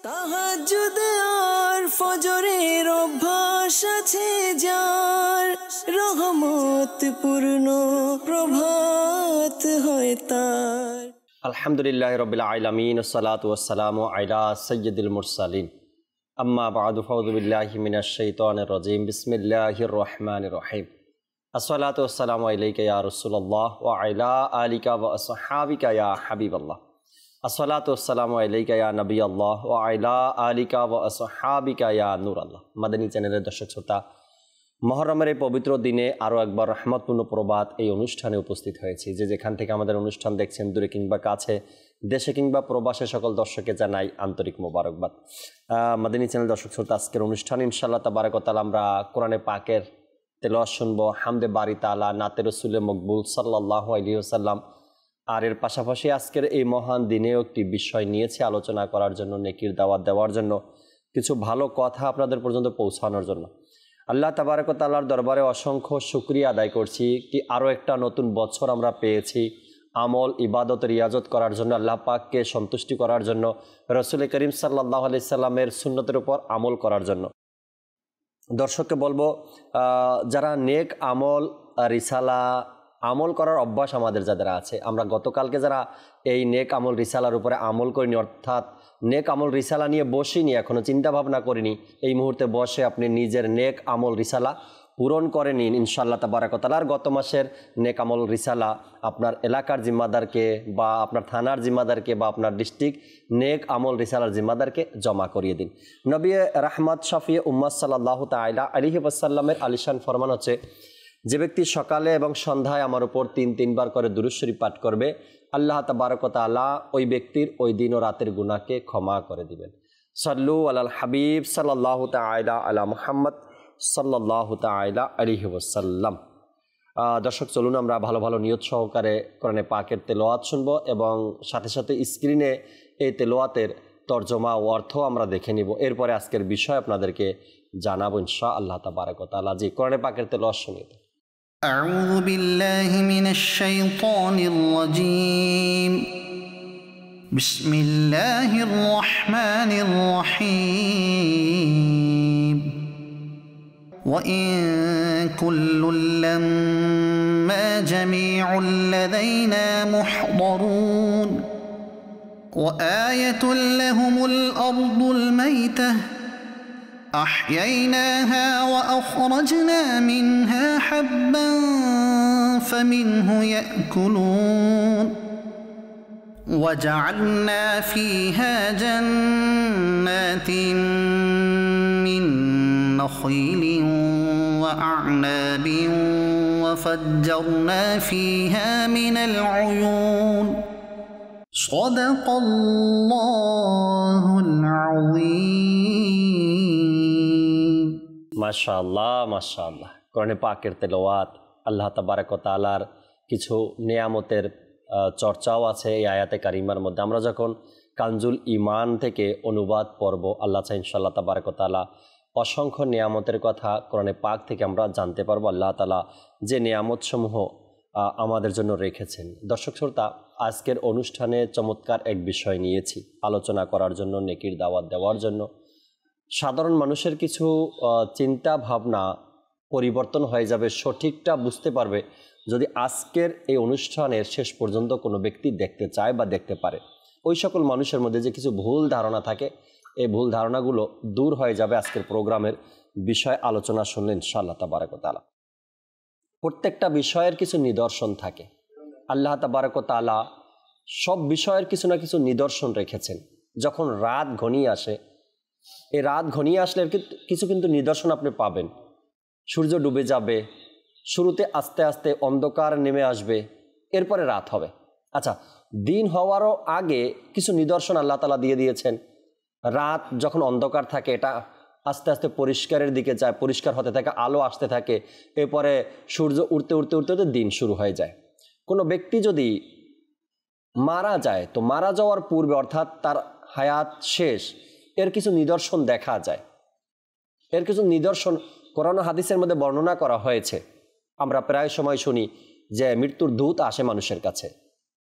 তাহাজ্জুদ আর ফজরের অভ্যাস আছে যার, রহমত পূর্ণ প্রভাত হয় তার। আলহামদুলিল্লাহি রাব্বিল আলামিন, আসসালাতু ওয়াসসালামু আলা সাইয়্যিদিল মুরসালিন, আম্মা বা'দু, ফাউযু বিল্লাহি মিনাশ শাইতানির রাজীম, বিসমিল্লাহির রহমানির রহিম। আসসালাতু ওয়াসসালামু আলাইকা ইয়া রাসূলুল্লাহ ওয়া আলা আলিকা ওয়া আসহাবিকা ইয়া হাবিবাল্লাহ। আসসালাতু ওয়াসসালামু আলাইকা ইয়া নবিয়াল্লাহ ওয়া আলা আলিকা ওয়া আসহাবিকা ইয়া নূরাল্লাহ। মাদানী চ্যানেলের দর্শক শ্রোতা, মুহররমের এই পবিত্র দিনে আরও একবার রহমতপূর্ণ প্রবাদ এই অনুষ্ঠানে উপস্থিত হয়েছি। যে যেখান থেকে আমাদের অনুষ্ঠান দেখছেন, দূরে কিংবা কাছে, দেশে কিংবা প্রবাসে, সকল দর্শককে জানাই আন্তরিক মোবারকবাদ। মাদানী চ্যানেল দর্শক শ্রোতা, আজকের অনুষ্ঠান ইনশাআল্লাহ তাবারাক ওয়া তাআলা আমরা কোরআনে পাকের তেলাওয়াত শুনবো, হামদে বারি তাআলা, নাতে রাসূলে মকবুল সাল্লাল্লাহু আলাইহি ওয়াসাল্লাম। আর এর পাশাপাশি আজকের এই মহান দিনেও একটি বিষয় নিয়েছি আলোচনা করার জন্য, নেকির দাওয়াত দেওয়ার জন্য, কিছু ভালো কথা আপনাদের পর্যন্ত পৌঁছানোর জন্য। আল্লাহ তাবারক ওয়া তাআলার দরবারে অসংখ্য শুকরিয়া আদায় করছি কি আরও একটা নতুন বছর আমরা পেয়েছি আমল, ইবাদত, রিয়াজত করার জন্য, আল্লাহ পাককে সন্তুষ্টি করার জন্য, রাসূল করিম সাল্লাল্লাহু আলাইহি সাল্লামের সুন্নতের উপর আমল করার জন্য। দর্শককে বলবো, যারা নেক আমল, রিসালা আমল করার অভ্যাস আমাদের যাদের আছে, আমরা গতকালকে যারা এই নেক আমল রিসালার উপরে আমল করিনি, অর্থাৎ নেক আমল রিসালা নিয়ে বসিনি, এখনও চিন্তা ভাবনা করিনি, এই মুহূর্তে বসে আপনি নিজের নেক আমল রিসালা পূরণ করে নিন ইনশাআল্লাহ তাবারাক ওয়া তাআলা। গত মাসের নেক আমল রিসালা আপনার এলাকার জিম্মাদারকে বা আপনার থানার জিম্মাদারকে বা আপনার ডিস্ট্রিক্ট নেক আমল রিসালার জিম্মাদারকে জমা করিয়ে দিন। নবী রাহমাত শাফিয়ে উম্মাত সাল্লাল্লাহু তাআলা আলাইহি ওয়াসাল্লামের আলিশান ফরমান হচ্ছে, যে ব্যক্তি সকালে এবং সন্ধ্যায় আমার উপর তিনবার করে দুরূদ শরীফ পাঠ করবে, আল্লাহ তাবারক ওয়া তাআলা ওই ব্যক্তির ওই দিন ও রাতের গুনাহকে ক্ষমা করে দিবেন। সাল্লু আলাল হাবিব সাল্লাল্লাহু তাআলা আলা মুহাম্মদ সাল্লাল্লাহু তাআলা আলাইহি ওয়াসাল্লাম। দর্শক, চলুন আমরা ভালো ভালো নিয়ত সহকারে কোরআনে পাকের তেলাওয়াত শুনবো এবং সাথে সাথে স্ক্রিনে এই তেলাওয়াতের তরজমা ও অর্থ আমরা দেখে নিব। এরপরে আজকের বিষয় আপনাদেরকে জানাবো ইনশাআল্লাহ তাবারক ওয়া তাআলা। জি, কোরআনে পাকের তেলাওয়াত শুনিয়ে। أعوذ بالله من الشيطان الرجيم. بسم الله الرحمن الرحيم. وإن كل لما جميع لدينا محضرون. وآية لهم الأرض الميتة أحييناها وأخرجنا منها حبا فمنه يأكلون. وجعلنا فيها جنات من نخيل وأعناب وفجرنا فيها من العيون. صدق الله العظيم. মাশাআল্লাহ মাশাআল্লাহ। কোরআনে পাকের তেলাওয়াত, আল্লাহ তাবারক ওয়া তাআলার কিছু নিয়ামতের চর্চাও আছে এই আয়াতে কারিমার মধ্যে। আমরা যখন কানজুল ঈমান থেকে অনুবাদ পড়ব, আল্লাহ চাই ইনশাআল্লাহ তাবারক ওয়া তাআলা অসংখ্য নিয়ামতের কথা কোরআনে পাক থেকে আমরা জানতে পারবো, আল্লাহ তাআলা যে নিয়ামতসমূহ আমাদের জন্য রেখেছেন। দর্শক শ্রোতা, আজকের অনুষ্ঠানে চমৎকার এক বিষয় নিয়েছি আলোচনা করার জন্য, নেকির দাওয়াত দেওয়ার জন্য। সাধারণ মানুষের কিছু চিন্তা ভাবনা পরিবর্তন হয়ে যাবে, সঠিকটা বুঝতে পারবে যদি আজকের এই অনুষ্ঠানের শেষ পর্যন্ত কোনো ব্যক্তি দেখতে চায় বা দেখতে পারে। ওই সকল মানুষের মধ্যে যে কিছু ভুল ধারণা থাকে, এই ভুল ধারণাগুলো দূর হয়ে যাবে আজকের প্রোগ্রামের বিষয় আলোচনা শুনলে ইনশাআল্লাহ তাবারক ওয়া তাআলা। প্রত্যেকটা বিষয়ের কিছু নিদর্শন থাকে। আল্লাহ তাবারক ওয়া তাআলা সব বিষয়ের কিছু না কিছু নিদর্শন রেখেছেন। যখন রাত ঘনিয়ে আসে, এই রাত ঘনিয়ে আসলে কিছু কিন্তু নিদর্শন আপনি পাবেন। সূর্য ডুবে যাবে, শুরুতে আস্তে আস্তে অন্ধকার নেমে আসবে, এরপরে রাত হবে। আচ্ছা, দিন হওয়ারও আগে কিছু নিদর্শন আল্লাহ তাআলা দিয়ে দিয়েছেন। রাত যখন অন্ধকার থাকে, এটা আস্তে আস্তে পরিষ্কারের দিকে যায়, পরিষ্কার হতে থাকে, আলো আসতে থাকে, এরপরে সূর্য উঠতে উঠতে উঠতে উঠতে দিন শুরু হয়ে যায়। কোনো ব্যক্তি যদি মারা যায়, তো মারা যাওয়ার পূর্বে অর্থাৎ তার হায়াত শেষ, এর কিছু নিদর্শন দেখা যায়। এর কিছু নিদর্শন কোরআন হাদিসের মধ্যে বর্ণনা করা হয়েছে। আমরা প্রায় সময় শুনি যে মৃত্যুর দূত আসে মানুষের কাছে,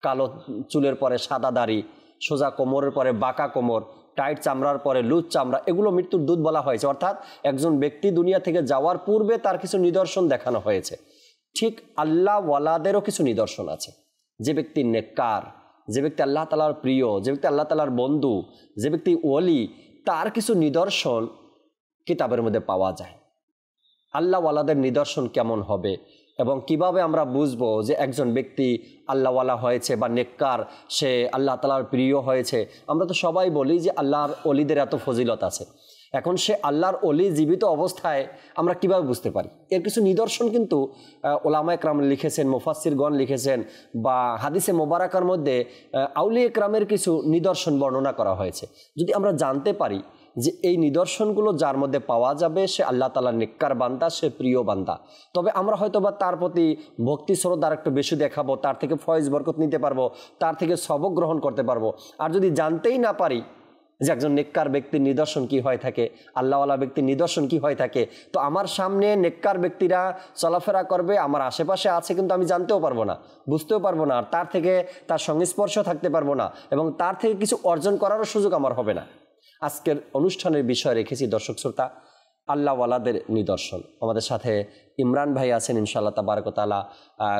কালো চুলের পরে সাদা দাড়ি, সোজা কোমরের পরে বাঁকা কোমর, টাইট চামড়ার পরে লুজ চামড়া, এগুলো মৃত্যুর দূত বলা হয়েছে। অর্থাৎ একজন ব্যক্তি দুনিয়া থেকে যাওয়ার পূর্বে তার কিছু নিদর্শন দেখানো হয়েছে। ঠিক আল্লাহ ওয়ালাদেরও কিছু নিদর্শন আছে। যে ব্যক্তি নেককার, যে ব্যক্তি আল্লাহ তাআলার প্রিয়, যে ব্যক্তি আল্লাহ তাআলার বন্ধু, যে ব্যক্তি ওলি, তার কিছু নিদর্শন কিতাবের মধ্যে পাওয়া যায়। আল্লাহ ওয়ালাদের নিদর্শন কেমন হবে এবং কিভাবে আমরা বুঝবো যে একজন ব্যক্তি আল্লাহওয়ালা হয়েছে বা নেককার, সে আল্লাহ তাআলার প্রিয় হয়েছে। আমরা তো সবাই বলি যে আল্লাহর অলিদের এত ফজিলত আছে। এখন সে আল্লাহর অলি জীবিত অবস্থায় আমরা কিভাবে বুঝতে পারি? এর কিছু নিদর্শন কিন্তু ওলামায়ে কেরাম লিখেছেন, মুফাসসিরগণ লিখেছেন, বা হাদিসে মোবারকার মধ্যে আউলিয়া কেরামের কিছু নিদর্শন বর্ণনা করা হয়েছে। যদি আমরা জানতে পারি যে এই নিদর্শনগুলো যার মধ্যে পাওয়া যাবে সে আল্লাহ তাআলার নেককার বান্দা, সে প্রিয় বান্দা, তবে আমরা হয়তো বা তার প্রতি ভক্তি শ্রদ্ধা একটু বেশি দেখাবো, তার থেকে ফয়েজ বরকত নিতে পারবো, তার থেকে সবক গ্রহণ করতে পারবো। আর যদি জানতেই না পারি যে একজন নেককার ব্যক্তির নিদর্শন কি হয়ে থাকে, আল্লাহওয়ালা ব্যক্তির নিদর্শন কি হয়ে থাকে, তো আমার সামনে নেককার ব্যক্তিরা চলাফেরা করবে, আমার আশেপাশে আছে, কিন্তু আমি জানতেও পারবো না, বুঝতেও পারবো না, আর তার থেকে তার সংস্পর্শ থাকতে পারবো না, এবং তার থেকে কিছু অর্জন করারও সুযোগ আমার হবে না। আজকের অনুষ্ঠানের বিষয় রেখেছি দর্শক শ্রোতা আল্লাহওয়ালাদের নিদর্শন। আমাদের সাথে ইমরান ভাই আছেন, ইনশাআল্লাহ তাবারক ওয়া তাআলা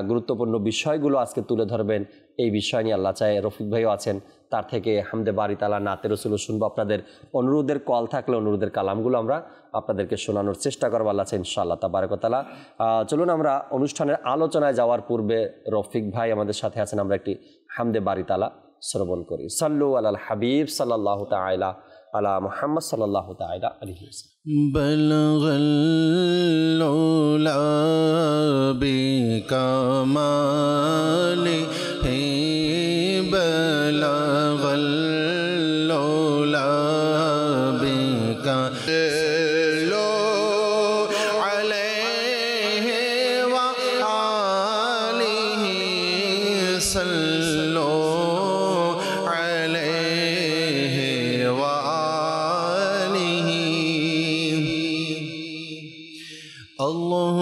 গুরুত্বপূর্ণ বিষয়গুলো আজকে তুলে ধরবেন। এই বিষয় নিয়ে আল্লাহ চায় রফিক ভাইও আছেন, তার থেকে হামদে বারি তাআলা, নাতে রসুলও শুনবো। আপনাদের অনুরোধের কল থাকলে অনুরোধের কালামগুলো আমরা আপনাদেরকে শোনানোর চেষ্টা করবো আল্লাহ চায় ইনশাআল্লাহ তাবারক ওয়া তাআলা। চলুন আমরা অনুষ্ঠানের আলোচনায় যাওয়ার পূর্বে রফিক ভাই আমাদের সাথে আছেন, আমরা একটি হামদে বারি তাআলা শ্রবণ করি। সাল্লু আলাল হাবিব সাল্লাল্লাহু তাআলা আলা মুহাম্মদ সাল্লাল্লাহু তাআলা আলাইহি ওয়াসাল্লাম। বলগল উলা বিকামালি হে বলগল উলা বিকা Allah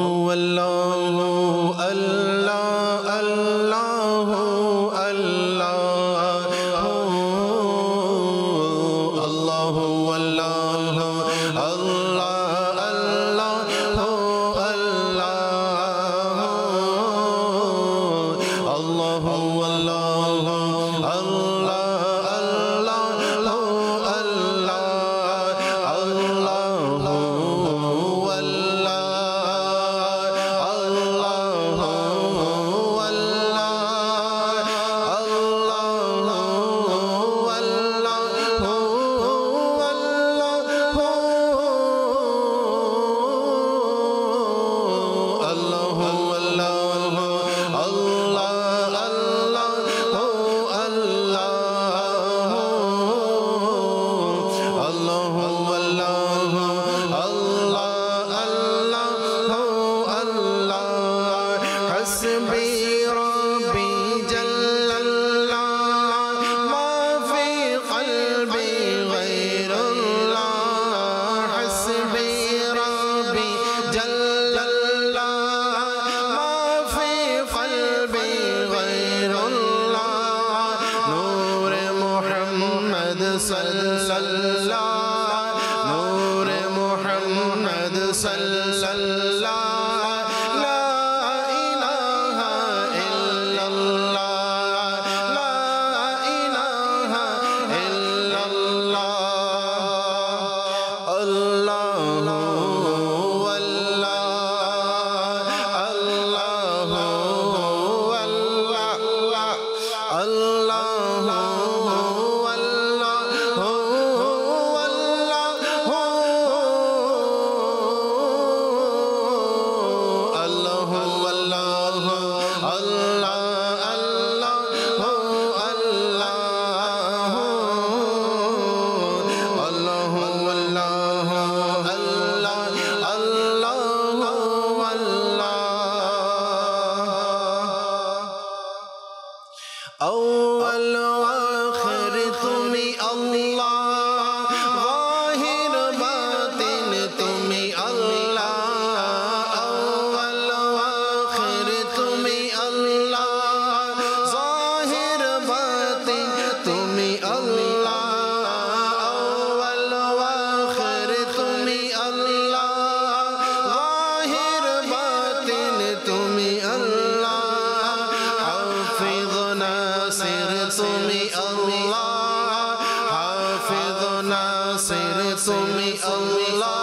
তুমি আল্লাহ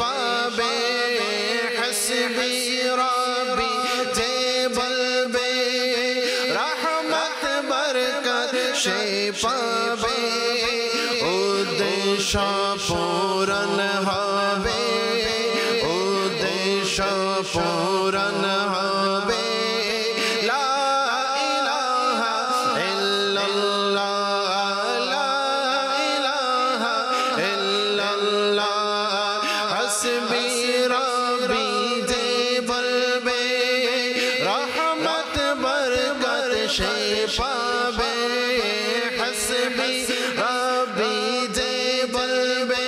পাবে হসবি রব্বি যে বলবে রহমত বরকত সে পাবে উদ্দেশ্য পূরণ হবে উদ্দেশ্য পূরণ হবে লা ইলাহা ইল্লাল্লাহ লা ইলাহা ইল্লাল্লাহ হসবি রব্বি যে বলবে রহমত বরকত সে পাবে হসবি রব্বি যে বলবে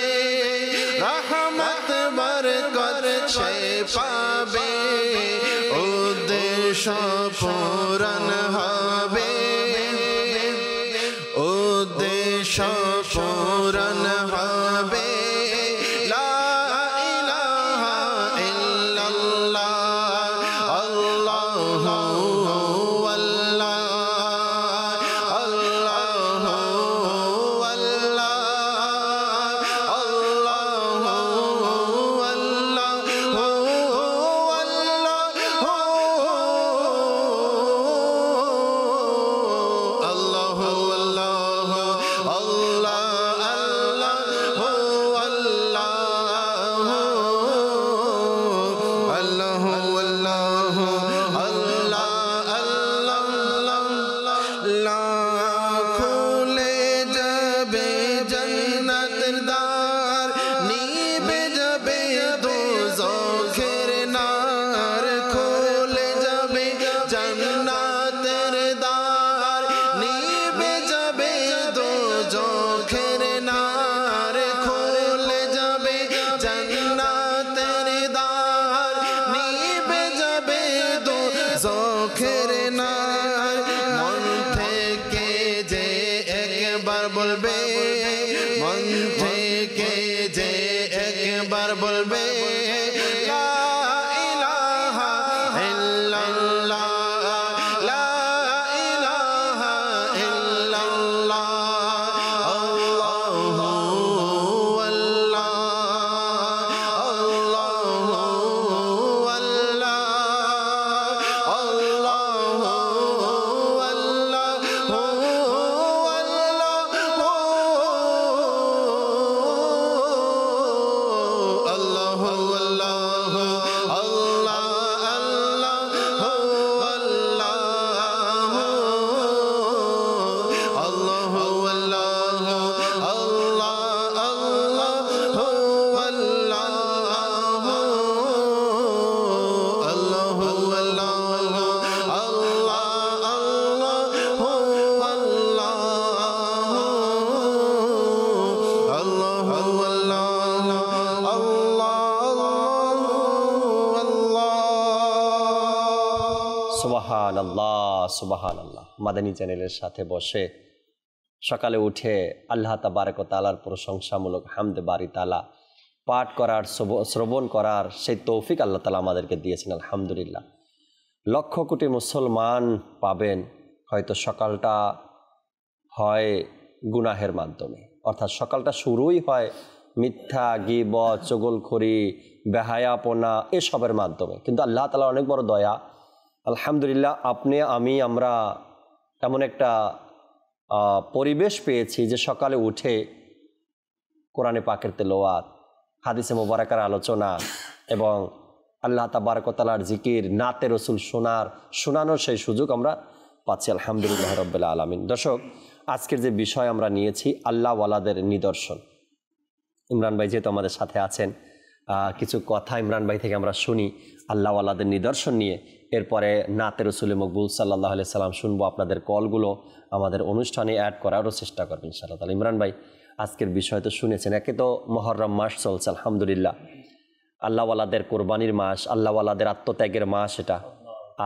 রহমত বরকত সে পাবে উদ্দেশ্য পূরণ হবে উদ্দেশ্য পূরণ হবে বলবে মন থেকে যে একবার বলবে লা ইলাহা ইল্লাল্লাহ লা ইলাহা ইল্লাল্লাহ আল্লাহু আল্লাহ আল্লাহু আল্লাহ আল্লাহু সুবহানাল্লাহ সুবহানাল্লাহ। মাদানী চ্যানেলের সাথে বসে সকালে উঠে আল্লাহ তাবারক ওয়া তাআলার প্রশংসামূলক হামদে বারি তাআলা পাঠ করার শ্রবণ করার সেই তৌফিক আল্লাহ তাআলা আমাদেরকে দিয়েছেন, আলহামদুলিল্লাহ। লক্ষ কোটি মুসলমান পাবেন হয়তো সকালটা হয় গুনাহের মাধ্যমে, অর্থাৎ সকালটা শুরুই হয় মিথ্যা, গীবত, চগলখড়ি, বেহায়াপনা এসবের মাধ্যমে। কিন্তু আল্লাহ তাআলা অনেক বড় দয়া, আলহামদুলিল্লাহ। আপনি আমি আমরা এমন একটা পরিবেশ পেয়েছি যে সকালে উঠে কোরআনে পাকের তেলাওয়াত, হাদিসে মোবারকার আলোচনা এবং আল্লাহ তাবারক ওয়া তাআলার জিকির, নাতে রসুল শোনানোর সেই সুযোগ আমরা পাচ্ছি, আলহামদুলিল্লাহ রাব্বিল আলামিন। দর্শক, আজকের যে বিষয় আমরা নিয়েছি আল্লাহওয়ালাদের নিদর্শন। ইমরান ভাই যেহেতু আমাদের সাথে আছেন, কিছু কথা ইমরান ভাই থেকে আমরা শুনি আল্লাহওয়ালাদের নিদর্শন নিয়ে, এরপরে নাতে রসুল মকবুল সাল্লাল্লাহু আলাইহি সাল্লাম শুনবো। আপনাদের কলগুলো আমাদের অনুষ্ঠানে অ্যাড করারও চেষ্টা করবেন ইনশাআল্লাহ। তাহলে ইমরান ভাই, আজকের বিষয় তো শুনেছেন, একে তো মুহররম মাস চলছে, আলহামদুলিল্লাহ, আল্লাহওয়ালাদের কোরবানির মাস, আল্লাহওয়ালাদের আত্মত্যাগের মাস এটা।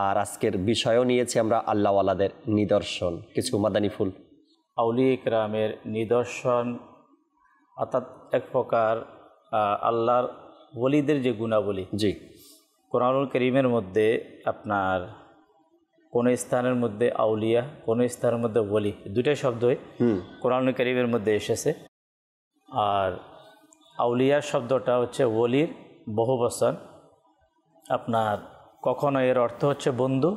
আর আজকের বিষয়ও নিয়েছি আমরা আল্লাহওয়ালাদের নিদর্শন, কিছু মাদানী ফুল। আউলিয়া ইকরামের নিদর্শন অর্থাৎ এক প্রকার আল্লাহর ওলিদের যে গুণাবলী। জি, কোরআনুল কারীমের মধ্যে আপনার কোন স্থানের মধ্যে আউলিয়া, কোন স্থানের মধ্যে ওলি, দুইটাই শব্দই কোরআনুল কারীমের মধ্যে এসেছে। আর আউলিয়া শব্দটা হচ্ছে ওলির বহুবচন। আপনার কখনো এর অর্থ হচ্ছে বন্ধু,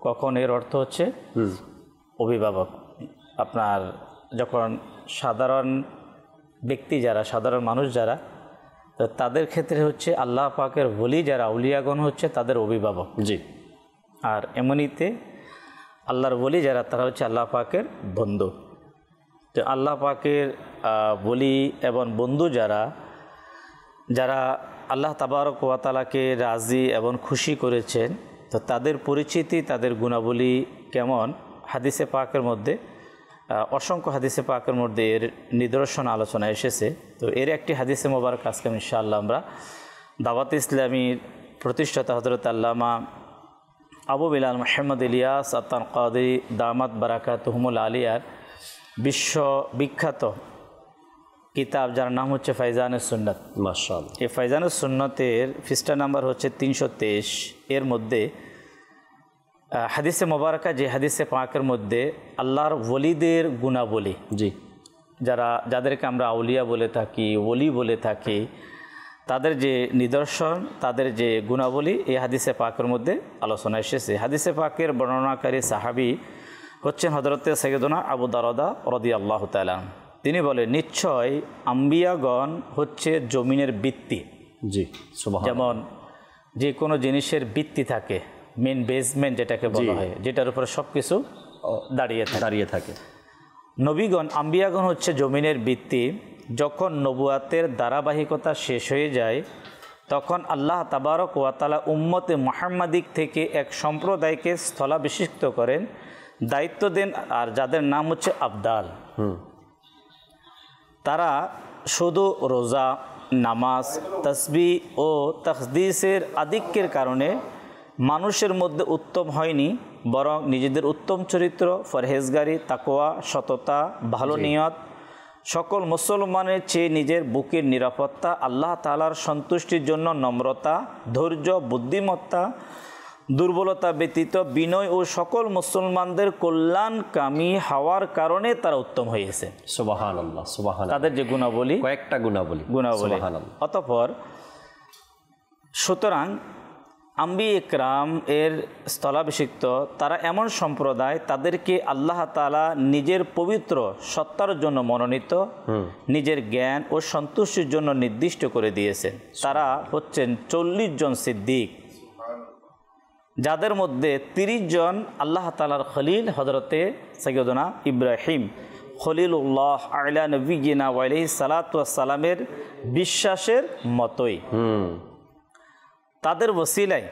কখনো এর অর্থ হচ্ছে অভিভাবক। আপনার যখন সাধারণ ব্যক্তি যারা, সাধারণ মানুষ যারা, তো তাদের ক্ষেত্রে হচ্ছে আল্লাহ পাকের ওলি যারা, আউলিয়াগণ হচ্ছে তাদের অভিভাবক। জি। আর এমনিতে আল্লাহর ওলি যারা, তারা হচ্ছে আল্লাহ পাকের বন্ধু। তো আল্লাহ পাকের ওলি এবং বন্ধু যারা যারা আল্লাহ তাবারক ওয়া তাআলাকে রাজি এবং খুশি করেছেন, তো তাদের পরিচিতি, তাদের গুণাবলী কেমন, হাদিসে পাকের মধ্যে অসংখ্য হাদিসে পাকের মধ্যে এর নিদর্শন আলোচনা এসেছে। তো এর একটি হাদিসে মোবারক আজকে ইনশাআল্লাহ আমরা দাওয়াত ইসলামীর প্রতিষ্ঠাতা হযরত আল্লামা আবু বিলাল মুহাম্মদ ইলিয়াস আত-তানকাদি দামাত বারাকাতুহুমুল আলিয়ার বিশ্ববিখ্যাত কিতাব, যার নাম হচ্ছে ফাইজানুস সুন্নাত। মাশাআল্লাহ। এই ফাইজানুস সুন্নাতের পৃষ্ঠা নাম্বার হচ্ছে 323। এর মধ্যে হাদিসে মোবারকা, যে হাদিসে পাকের মধ্যে আল্লাহর ওলিদের গুণাবলী, জি, যাদেরকে আমরা আউলিয়া বলে থাকি, ওলি বলে থাকি, তাদের যে নিদর্শন, তাদের যে গুণাবলী, এই হাদিসে পাকের মধ্যে আলোচনা এসেছে। হাদিসে পাকের বর্ণনাকারী সাহাবী হচ্ছেন হযরতে সাইয়্যিদুনা আবু দারদা রাদিয়াল্লাহু তাআলা। তিনি বলেন, নিশ্চয় আম্বিয়াগণ হচ্ছে জমিনের ভিত্তি। জি, সুবহানাল্লাহ। যেমন যে কোনো জিনিসের ভিত্তি থাকে, মেন বেসমেন্ট যেটাকে বলা হয়, যেটার উপরে সব কিছু দাঁড়িয়ে থাকে। নবীগণ, আম্বিয়াগণ হচ্ছে জমিনের ভিত্তি। যখন নবুয়াতের ধারাবাহিকতা শেষ হয়ে যায়, তখন আল্লাহ তাবারক ওয়া তাআলা উম্মতে মুহাম্মাদিক থেকে এক সম্প্রদায়কে স্থলাভিষিক্ত করেন, দায়িত্ব দেন, আর যাদের নাম হচ্ছে আবদাল। তারা শুধু রোজা, নামাজ, তাসবিহ ও তাকদীসের আধিক্যের কারণে মানুষের মধ্যে উত্তম হয়নি, বরং নিজেদের উত্তম চরিত্র, পরহেজগারি, তাকওয়া, সততা, ভালো নিয়ত, সকল মুসলমানের চেয়ে নিজের বুকের নিরাপত্তা, আল্লাহ তাআলার সন্তুষ্টির জন্য নম্রতা, ধৈর্য, বুদ্ধিমত্তা, দুর্বলতা ব্যতীত বিনয় ও সকল মুসলমানদের কল্যাণকামী হওয়ার কারণে তারা উত্তম হয়েছে। সুবহানাল্লাহ, সুবহানাল্লাহ। তাদের যে গুণাবলী, কয়েকটা গুণাবলী। অতঃপর সুতরাং আম্বিয়া ইকরাম এর স্থলাভিষিক্ত তারা এমন সম্প্রদায়, তাদেরকে আল্লাহ তাআলা নিজের পবিত্র সত্তার জন্য মনোনীত, নিজের জ্ঞান ও সন্তুষ্টির জন্য নির্দিষ্ট করে দিয়েছেন। তারা হচ্ছেন 40 জন সিদ্দিক, যাদের মধ্যে 30 জন আল্লাহ তাআলার খলিল হযরতে সাইয়্যিদুনা ইব্রাহিম খলিলুল্লাহ আলা নবিয়িনা ওয়া আলাইহিস সালাতু ওয়াস সালামের বিশ্বাসের মতোই। তাদের ওসিলায়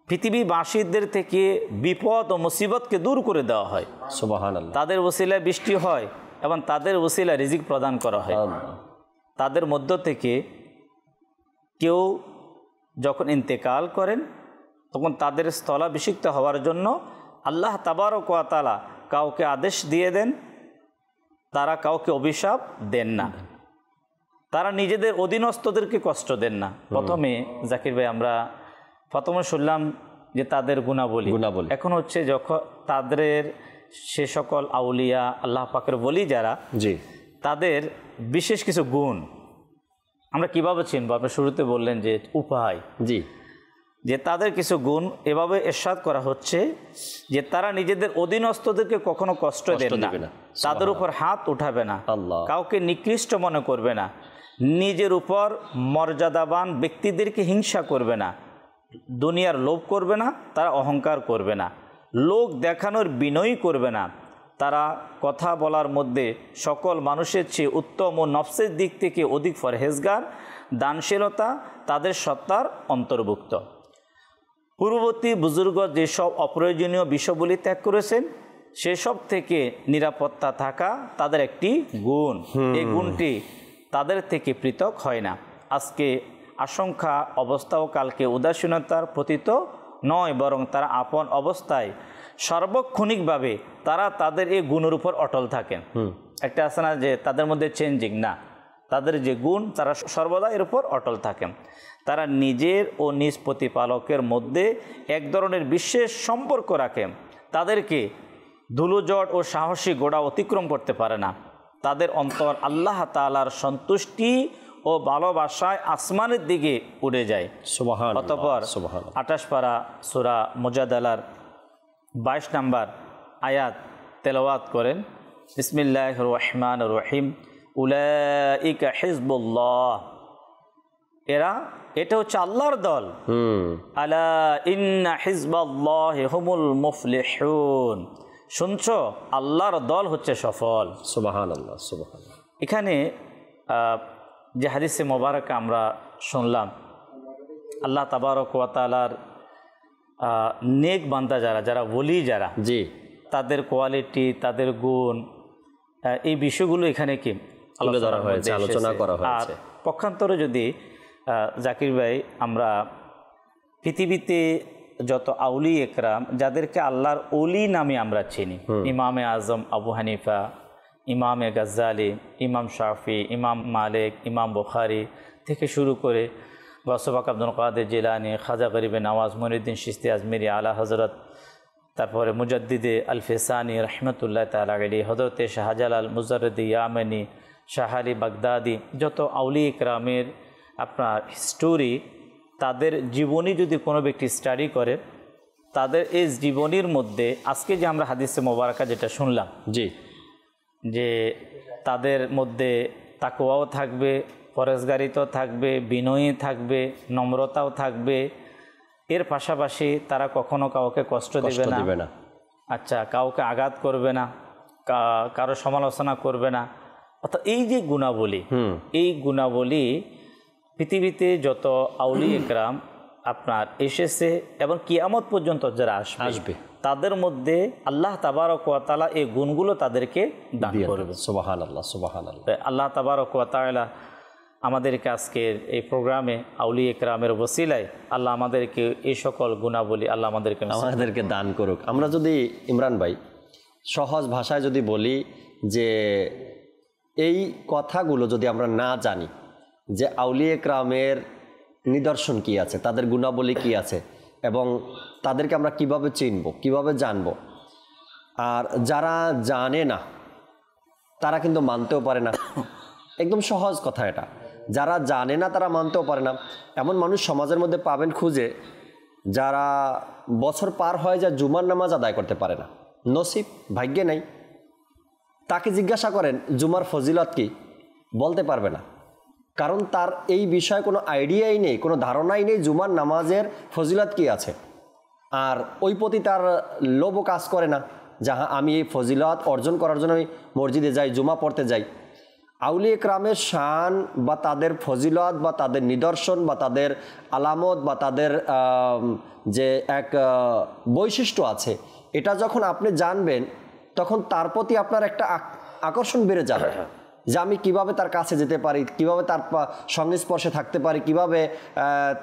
পৃথিবীবাসীদের থেকে বিপদ ও মুসিবতকে দূর করে দেওয়া হয়। সুবহানাল্লাহ। তাদের ওসিলায় বৃষ্টি হয় এবং তাদের ওসিলায় রিজিক প্রদান করা হয়। তাদের মধ্য থেকে কেউ যখন ইন্তেকাল করেন, তখন তাদের স্থলাভিষিক্ত হওয়ার জন্য আল্লাহ তাবারক ওয়া তাআলা কাউকে আদেশ দিয়ে দেন, তারা কাউকে অভিশাপ দেন না, তারা নিজেদের অধীনস্থদেরকে কষ্ট দেন না। প্রথমে জাকির ভাই আমরা প্রথমে শুনলাম যে তাদের গুণাবলী। এখন হচ্ছে যখন তাদের সে সকল আউলিয়া, আল্লাহ পাকের ওলি যারা, জি, তাদের বিশেষ কিছু গুণ আমরা কিভাবে চিনব? আপনি শুরুতে বললেন যে উপায়, জি, যে তাদের কিছু গুণ এভাবে ইরশাদ করা হচ্ছে যে তারা নিজেদের অধীনস্থদেরকে কখনো কষ্ট দেবে না, তাদের উপর হাত উঠাবে না, কাউকে নিকৃষ্ট মনে করবে না, নিজের উপর মর্যাদাবান ব্যক্তিদেরকে হিংসা করবে না, দুনিয়ার লোভ করবে না, তারা অহংকার করবে না, লোক দেখানোর বিনয় করবে না, তারা কথা বলার মধ্যে সকল মানুষের চেয়ে উত্তম ও নফসের দিক থেকে অধিক পরহেজগার, দানশীলতা তাদের সত্তার অন্তর্ভুক্ত। পূর্ববর্তী বুজুর্গ যেসব অপ্রয়োজনীয় বিষয়গুলি ত্যাগ করেছেন সেসব থেকে নিরাপত্তা থাকা তাদের একটি গুণ। এই গুণটি তাদের থেকে পৃথক হয় না। আজকে আশঙ্কা অবস্থা ও কালকে উদাসীনতার প্রতীত নয়, বরং তারা আপন অবস্থায় সার্বক্ষণিকভাবে তারা তাদের এই গুণের উপর অটল থাকেন। একটা আছে না যে তাদের মধ্যে চেঞ্জিং না, তাদের যে গুণ তারা সর্বদা এর উপর অটল থাকেন। তারা নিজের ও নিজ প্রতিপালকের মধ্যে এক ধরনের বিশেষ সম্পর্ক রাখেন। তাদেরকে ধুলোঝড় ও সাহসী গোড়া অতিক্রম করতে পারে না। তাদের অন্তর আল্লাহ তাআলার সন্তুষ্টি ও ভালোবাসায় আসমানের দিকে উড়ে যায়। সুবহানাল্লাহ। অতঃপর 28 পারা সূরা মুজাদালার 22 নম্বর আয়াত তেলাওয়াত করেন। বিসমিল্লাহির রহমানির রহিম। উলাইকা হিজবুল্লাহ, এটা হচ্ছে আল্লাহর দল। আলা ইন্না হিজবাল্লাহি হুমুল মুফলিহুন, শুনছো আল্লাহর দল হচ্ছে সফল। সুবহানাল্লাহ সুবহানাল্লাহ। এখানে যে হাদিসে মোবারক আমরা শুনলাম, আল্লাহ তাবারক ওয়া তাআলার নেক বান্দা যারা ওলি যারা, জি, তাদের কোয়ালিটি, তাদের গুণ, এই বিষয়গুলো এখানে কি তুলে ধরা হয়েছে, আলোচনা করা হয়েছে। আর পক্ষান্তরে যদি জাকির ভাই আমরা পৃথিবীতে যত আউলি একরাম যাদেরকে আল্লাহর ওলি নামে আমরা চিনি, ইমামে আজম আবু হানিফা, ইমামে গাজ্জালি, ইমাম শাফি, ইমাম মালিক, ইমাম বুখারী থেকে শুরু করে গৌসবাক আব্দুল কাদের জিলানী, খাজা গরিবে নওয়াজ, মঈনুদ্দিন চিশতি আজমিরি, আলা হজরত, তারপরে মুজাদ্দিদে আল ফিসানি রহমতুল্লাহ তাআলা আলাইহি, হযরতে শাহজালাল মুজাররিদি ইয়ামানি, শাহ আলী বাগদাদি, যত আউলি ইকরামের আপনার হিস্টোরি, তাদের জীবনী যদি কোনো ব্যক্তি স্টাডি করে, তাদের এই জীবনীর মধ্যে আজকে যে আমরা হাদিসে মোবারকা যেটা শুনলাম, জি, যে তাদের মধ্যে তাকওয়াও থাকবে, পরহেজগারিতাও থাকবে, বিনয়ী থাকবে, নম্রতাও থাকবে, এর পাশাপাশি তারা কখনো কাউকে কষ্ট দেবে না, আচ্ছা, কাউকে আঘাত করবে না, কারো সমালোচনা করবে না। অর্থাৎ এই যে গুণাবলী, এই গুণাবলী পৃথিবীতে যত আউলি একরাম আপনার এসেছে এবং কিয়ামত পর্যন্ত যারা আসবে তাদের মধ্যে আল্লাহ তাবারক ওয়া তাআলা এই গুণগুলো তাদেরকে দান করবে। সুবহানাল্লাহ সুবহানাল্লাহ। আল্লাহ তাবারক ওয়া তাআলা আমাদেরকে আজকের এই প্রোগ্রামে আউলি একরামের ওসিলায় আল্লাহ আমাদেরকে এই সকল গুণাবলী আল্লাহ আমাদেরকে দান করুক। আমরা যদি ইমরান ভাই সহজ ভাষায় যদি বলি যে এই কথাগুলো যদি আমরা না জানি যে আউলিয়া একরামের নিদর্শন কি আছে, তাদের গুণাবলী কি আছে এবং তাদেরকে আমরা কিভাবে চিনব, কিভাবে জানব, আর যারা জানে না তারা কিন্তু মানতেও পারে না। একদম সহজ কথা এটা, যারা জানে না তারা মানতেও পারে না। এমন মানুষ সমাজের মধ্যে পাবেন খুঁজে যারা বছর পার হয়ে যায় জুমার নামাজ আদায় করতে পারে না, নসিব ভাগ্যে নাই। তাকে জিজ্ঞাসা করেন জুমার ফজিলত কি, বলতে পারবে না, কারণ তার এই বিষয়ে কোনো আইডিয়াই নেই, কোনো ধারণাই নেই জুমার নামাজের ফজিলত কি আছে। আর ওই প্রতি তার লোভও কাজ করে না, যাহা আমি এই ফজিলত অর্জন করার জন্য আমি মসজিদে যাই, জুমা পড়তে যাই। আউলিয়া একরামের শান বা তাদের ফজিলত বা তাদের নিদর্শন বা তাদের আলামত বা তাদের যে এক বৈশিষ্ট্য আছে, এটা যখন আপনি জানবেন তখন তার প্রতি আপনার একটা আকর্ষণ বেড়ে যাবে যে আমি কিভাবে তার কাছে যেতে পারি, কিভাবে তার সংস্পর্শে থাকতে পারি, কিভাবে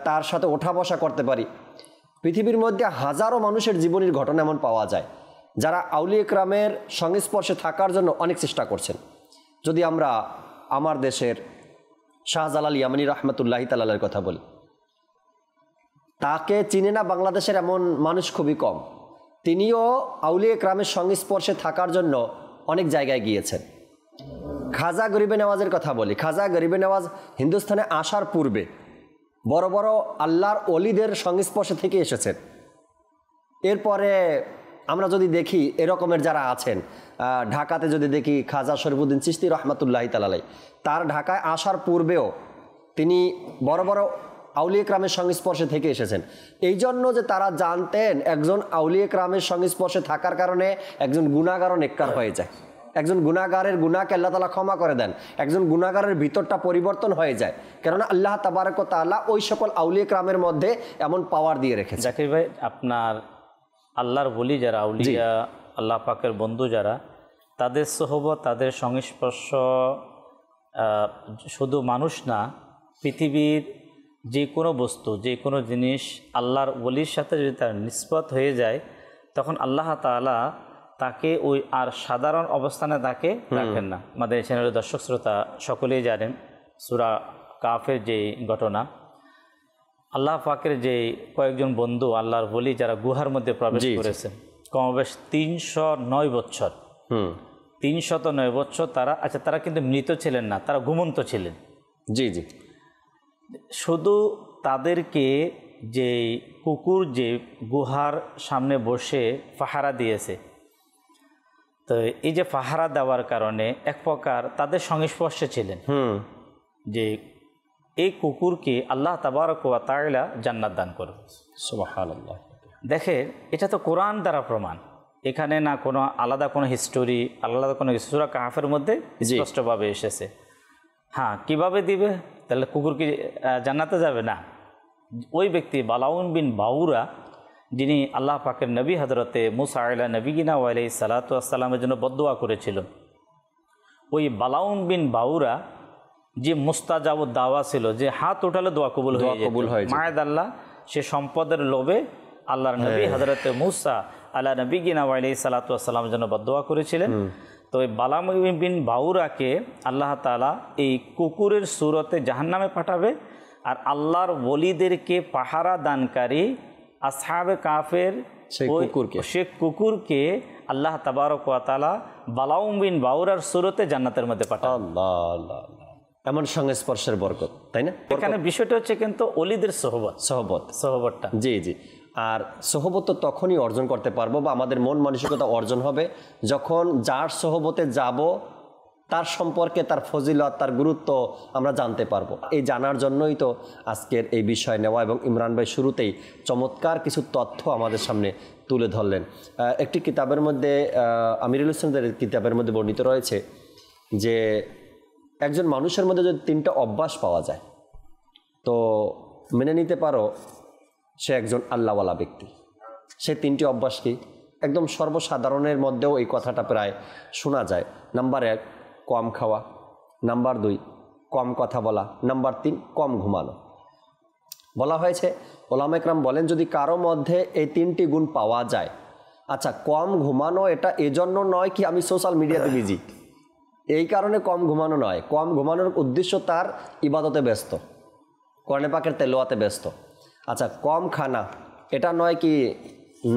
তার সাথে ওঠা বসা করতে পারি। পৃথিবীর মধ্যে হাজারো মানুষের জীবনের ঘটনা এমন পাওয়া যায় যারা আউলিয়া একরামের সংস্পর্শে থাকার জন্য অনেক চেষ্টা করছেন। যদি আমরা আমার দেশের শাহজালাল ইয়ামানি রহমতুল্লাহি তাআলার কথা বলি, তাকে চিনে না বাংলাদেশের এমন মানুষ খুবই কম। তিনিও আউলিয়া একরামের সংস্পর্শে থাকার জন্য অনেক জায়গায় গিয়েছেন। খাজা গরিবে নওয়াজের কথা বলি, খাজা গরিবে নওয়াজ হিন্দুস্তানে আসার পূর্বে বড় বড় আল্লাহর ওলিদের সংস্পর্শে থেকে এসেছেন। এরপরে আমরা যদি দেখি এরকমের যারা আছেন, ঢাকাতে যদি দেখি খাজা শরীফুদ্দীন চিশতি রহমতুল্লাহি তাআলা, তার ঢাকায় আসার পূর্বেও তিনি বড় বড় আউলিয়া কেরামের সংস্পর্শে থেকে এসেছেন। এই জন্য যে তারা জানতেন একজন আউলিয়া কেরামের সংস্পর্শে থাকার কারণে একজন গুনাহগারও নেককার হয়ে যায়, একজন গুনাহগারের গুনাহকে আল্লাহ তাআলা ক্ষমা করে দেন, একজন গুনাহগারের ভিতরটা পরিবর্তন হয়ে যায়। কেননা আল্লাহ তাবারক ওয়া তাআলা ওই সকল আউলিয়া কেরামের মধ্যে এমন পাওয়ার দিয়ে রেখেছে। জাকির ভাই, আপনার আল্লাহর ওলি যারা, আউলিয়া আল্লাহ পাকের বন্ধু যারা, তাদের সোহবত, তাদের সংস্পর্শ শুধু মানুষ না, পৃথিবীর যে কোনো বস্তু, যে কোনো জিনিস আল্লাহর ওলির সাথে যদি তার নিসবত হয়ে যায়, তখন আল্লাহ তাআলা তাকে ওই আর সাধারণ অবস্থানে তাকে রাখেন না। আমাদের চ্যানেলের দর্শক শ্রোতা সকলেই জানেন সূরা কাফের যে ঘটনা, আল্লাহ পাকের যে কয়েকজন বন্ধু আল্লাহর ওলি যারা গুহার মধ্যে প্রবেশ করেছেন, কমবেশ 309 বছর, 309 বছর তারা, আচ্ছা তারা কিন্তু মৃত ছিলেন না, তারা ঘুমন্ত ছিলেন। জি জি। শুধু তাদেরকে যে কুকুর যে গুহার সামনে বসে পাহারা দিয়েছে, তো এই যে পাহারা দেওয়ার কারণে এক প্রকার তাদের সংস্পর্শে ছিলেন যে এই কুকুরকে আল্লাহ তাবারক ওয়া তাআলা জান্নাত দান করবে। সুবহানাল্লাহ। দেখেন, এটা তো কোরআন দ্বারা প্রমাণ, এখানে না কোনো আলাদা কোনো হিস্টোরি, আলাদা কোনো সূরা কাহফের মধ্যে স্পষ্টভাবে এসেছে। হ্যাঁ, কিভাবে দিবে? তাহলে কুকুর কি জান্নাতে যাবে? না। ওই ব্যক্তি বালাউন বিন বাউরা, যিনি আল্লাহ পাকের নবী হযরতে মুসা আলা নবিয়িনা ওয়া আলাইহিস সালাতু ওয়াস সালামের জন্য বদদুয়া করেছিল, ওই বালাউন বিন বাউরা যে মুস্তাজাবুদ দাওয়া ছিল, যে হাত উঠালে দোয়া কবুল হয়ে যেত, মায়েদ আল্লাহ, সে সম্পদের লোভে আল্লাহর নবী হযরতে মুসা আলা নবিয়িনা ওয়া আলাইহিস সালাতু ওয়াস সালামের জন্য বদদুয়া করেছিলেন। তো ওই বালাম বিন বাউরাকে আল্লাহ তাআলা এই কুকুরের সূরতে জাহান্নামে পাঠাবে, আর আল্লাহর ওলিদেরকে পাহারা দানকারী আসহাবে কাফের সে কুকুরকে আল্লাহ তাবারক ওয়া তাআলা বালাউম বিন বাউরার সূরতে জান্নাতের মধ্যে পাঠাবে। আল্লাহ আল্লাহ, এমন সংস্পর্শের বরকত, তাই না? এখানে বিষয়টা হচ্ছে কিন্তু ওলিদের সোহবতটা। জি জি। আর সোহবত তো তখনই অর্জন করতে পারবো, বা আমাদের মন মানসিকতা অর্জন হবে যখন যার সোহবতে যাব তার সম্পর্কে, তার ফজিলত, তার গুরুত্ব আমরা জানতে পারবো। এই জানার জন্যই তো আজকের এই বিষয় নেওয়া, এবং ইমরান ভাই শুরুতেই চমৎকার কিছু তথ্য আমাদের সামনে তুলে ধরলেন। একটি কিতাবের মধ্যে, আমিরুল ইসলামদের কিতাবের মধ্যে বর্ণিত রয়েছে যে একজন মানুষের মধ্যে যদি 3টা অভ্যাস পাওয়া যায়, তো মেনে নিতে পারো সে একজন আল্লাহওয়ালা ব্যক্তি। সে 3টি অভ্যাস কি? একদম সর্বসাধারণের মধ্যেও এই কথাটা প্রায় শোনা যায়। নাম্বার 1 কম খাওয়া, নাম্বার 2 কম কথা বলা, নাম্বার 3 কম ঘুমানো। বলা হয়েছে, ওলামা ইকরাম বলেন যদি কারো মধ্যে এই 3টি গুণ পাওয়া যায়, আচ্ছা কম ঘুমানো এটা এজন্য নয় কি আমি সোশ্যাল মিডিয়াতে বিজি, এই কারণে কম ঘুমানো নয়। কম ঘুমানোর উদ্দেশ্য তার ইবাদতে ব্যস্ত, কোরআন পাকের তেলাওয়াতে ব্যস্ত। আচ্ছা কম খানা, এটা নয় কি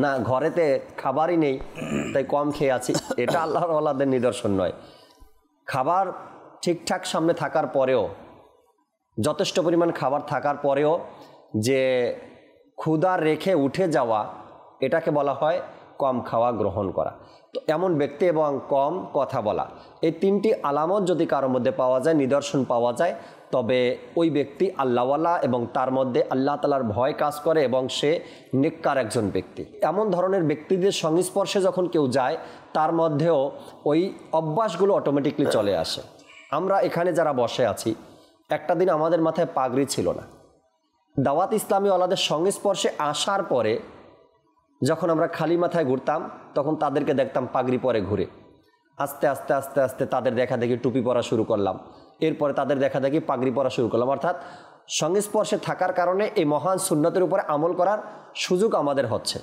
না ঘরেতে খাবারই নেই তাই কম খেয়ে আছি, এটা আল্লাহর ওয়ালাদের নিদর্শন নয়। খাবার ঠিকঠাক সামনে থাকার পরেও, যথেষ্ট পরিমাণ খাবার থাকার পরেও যে ক্ষুধা রেখে উঠে যাওয়া, এটাকে বলা হয় কম খাওয়া গ্রহণ করা। তো এমন ব্যক্তি এবং কম কথা বলা, এই 3টি আলামত যদি কারোর মধ্যে পাওয়া যায়, নিদর্শন পাওয়া যায়, তবে ওই ব্যক্তি আল্লাহওয়ালা এবং তার মধ্যে আল্লাহ তাআলার ভয় কাজ করে এবং সে নেককার একজন ব্যক্তি। এমন ধরনের ব্যক্তিদের সংস্পর্শে যখন কেউ যায়, তার মধ্যেও ওই অভ্যাসগুলো অটোমেটিকলি চলে আসে। আমরা এখানে যারা বসে আছি, একটা দিন আমাদের মাথায় পাগড়ি ছিল না। দাওয়াত ইসলামী ওয়ালাদের সংস্পর্শে আসার পরে যখন আমরা খালি মাথায় ঘুরতাম, তখন তাদেরকে দেখতাম পাগড়ি পরে ঘুরে। আস্তে আস্তে আস্তে আস্তে তাদের দেখা দেখি টুপি পরা শুরু করলাম, এরপরে তাদের দেখা দেখি পাগড়ি পরা শুরু করলাম। অর্থাৎ সংস্পর্শে থাকার কারণে এই মহান সুন্নতের উপরে আমল করার সুযোগ আমাদের হচ্ছে।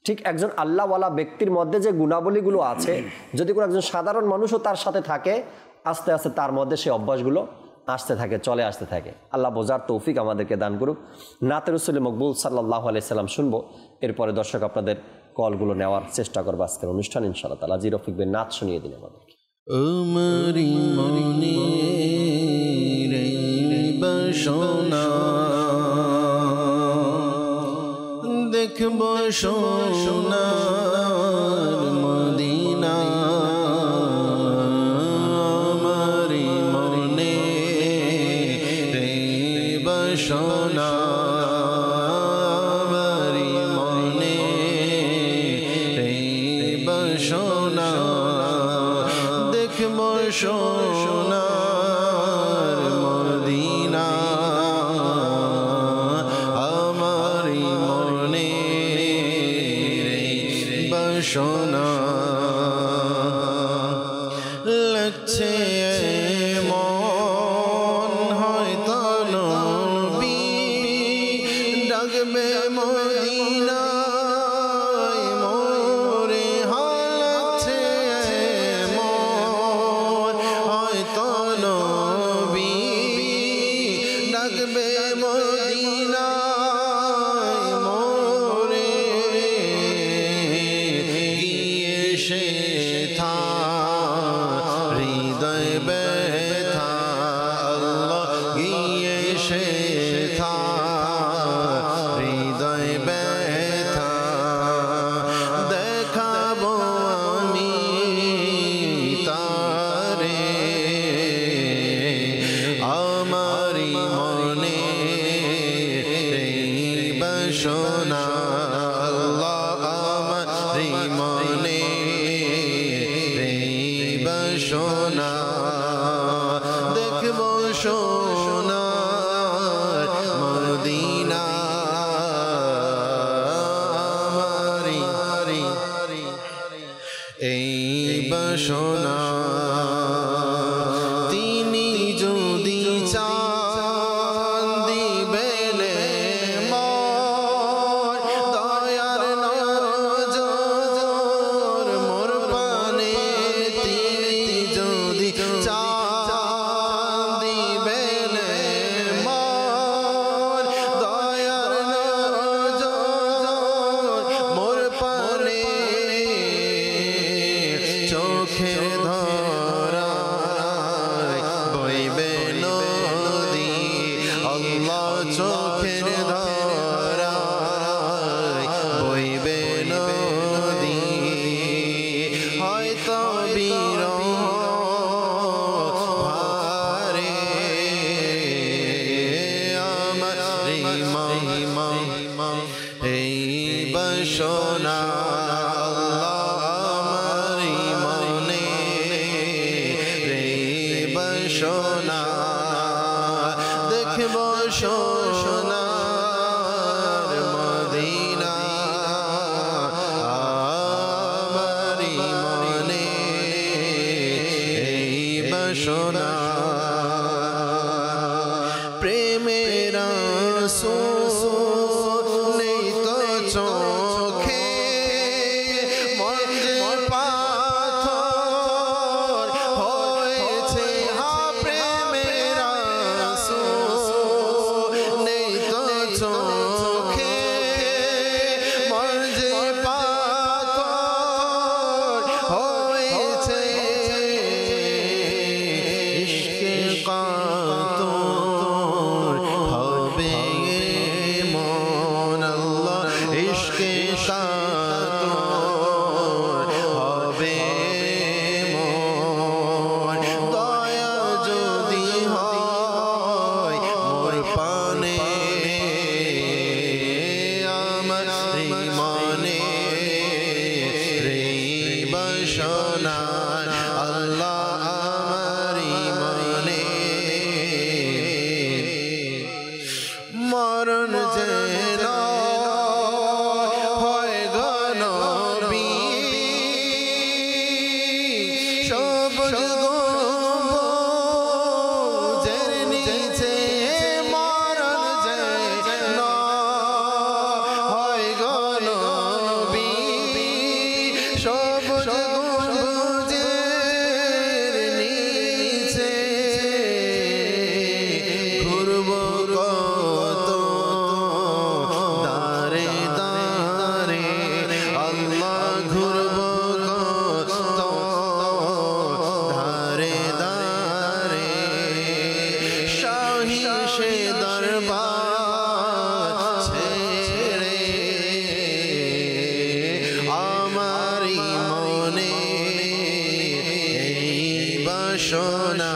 ঠিক একজন আল্লাহওয়ালা ব্যক্তির মধ্যে যে গুণাবলীগুলো আছে, যদি কোনো একজন সাধারণ মানুষও তার সাথে থাকে, আস্তে আস্তে তার মধ্যে সেই অভ্যাসগুলো আসতে থাকে, চলে আসতে থাকে। আল্লাহ বোঝার তৌফিক আমাদেরকে দান করুক। নাতে রাসূল মকবুল সাল্লাল্লাহু আলাইহি সাল্লাম শুনবো, এরপরে দর্শক আপনাদের কলগুলো নেওয়ার চেষ্টা করবো আজকের অনুষ্ঠান ইনশাআল্লাহ তাআলা। জি রফিক ভাই নাচ শুনিয়ে দিন আমাদেরকে। উমরি মনে রে বসনা দেখব সোনার মদিনা, আমারি মনে রে বসনা বাসনা দেখব সোনার মদিনা আমারি মনে বাসনা লাগছে মন হয়তো নবী ডাকবে মদিনায় মোরে হালাচ্ছে মন হয়তো নবী ডাকবে মদিনায় মোরে গিয়ে সে থা হৃদয় ব্যথা আল্লাহ গিয়ে সে থা হৃদয় ব্যথা দেখাবো আমি তারে আমারি মনে বাসনা আল্লাহ আমারি মনে বাসনা দেখব সোনার মদিনা আমারি এই বাসনা তিনি যদি চান দিবেন মোর দয়ার নজর মোর পানে তিনি যদি চান দিবেন মোর দয়ার নজর মোর পানে চোখে ধরায় বইবে নদী আল্লাহ চোখের ধরায় বইবে নদী হয়তো বিরহ ভারে আমারি মহিমা এই বাসনা আমারি মনে রে বাসনা দেখব সোনার মদিনা আমারি মনে এই বাসনা প্রেমের নেই তো চোখে মন যে পাথর হয়েছে হা প্রেমের নেই তো চোখে মন যে পাথর হয়েছে ইশকে কাতর হবে মন আল্লাহ ইশকে কাতর হবে মন দয়া যদি হয় মোর পানে আমারি মনে রে বাসনা আল্লাহ আমারি মনে মরণ যেন হয় গনবী সবুজ গম্বুজের নিচে মরণ যেন হয় গনবী সবুজ গম্বুজের নিচে ঘুরব কত দারে দারে আল্লাহ ঘুরব কত ধারে দারে শাহী সে দরবার ছেড়ে আমারি মনে এই বাসনা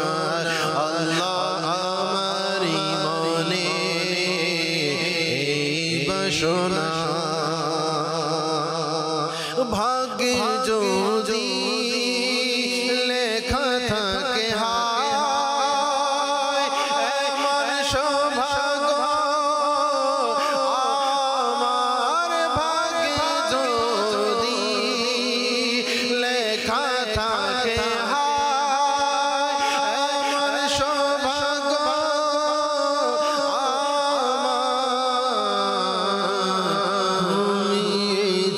আল্লাহ আমারি মনে এই বাসনা ভাগ্যে যদি লেখা থাকে হায় এমন সৌভাগ্য আমার ভাগ্যে যদি লেখা থাকে হায় এমন সৌভাগ্য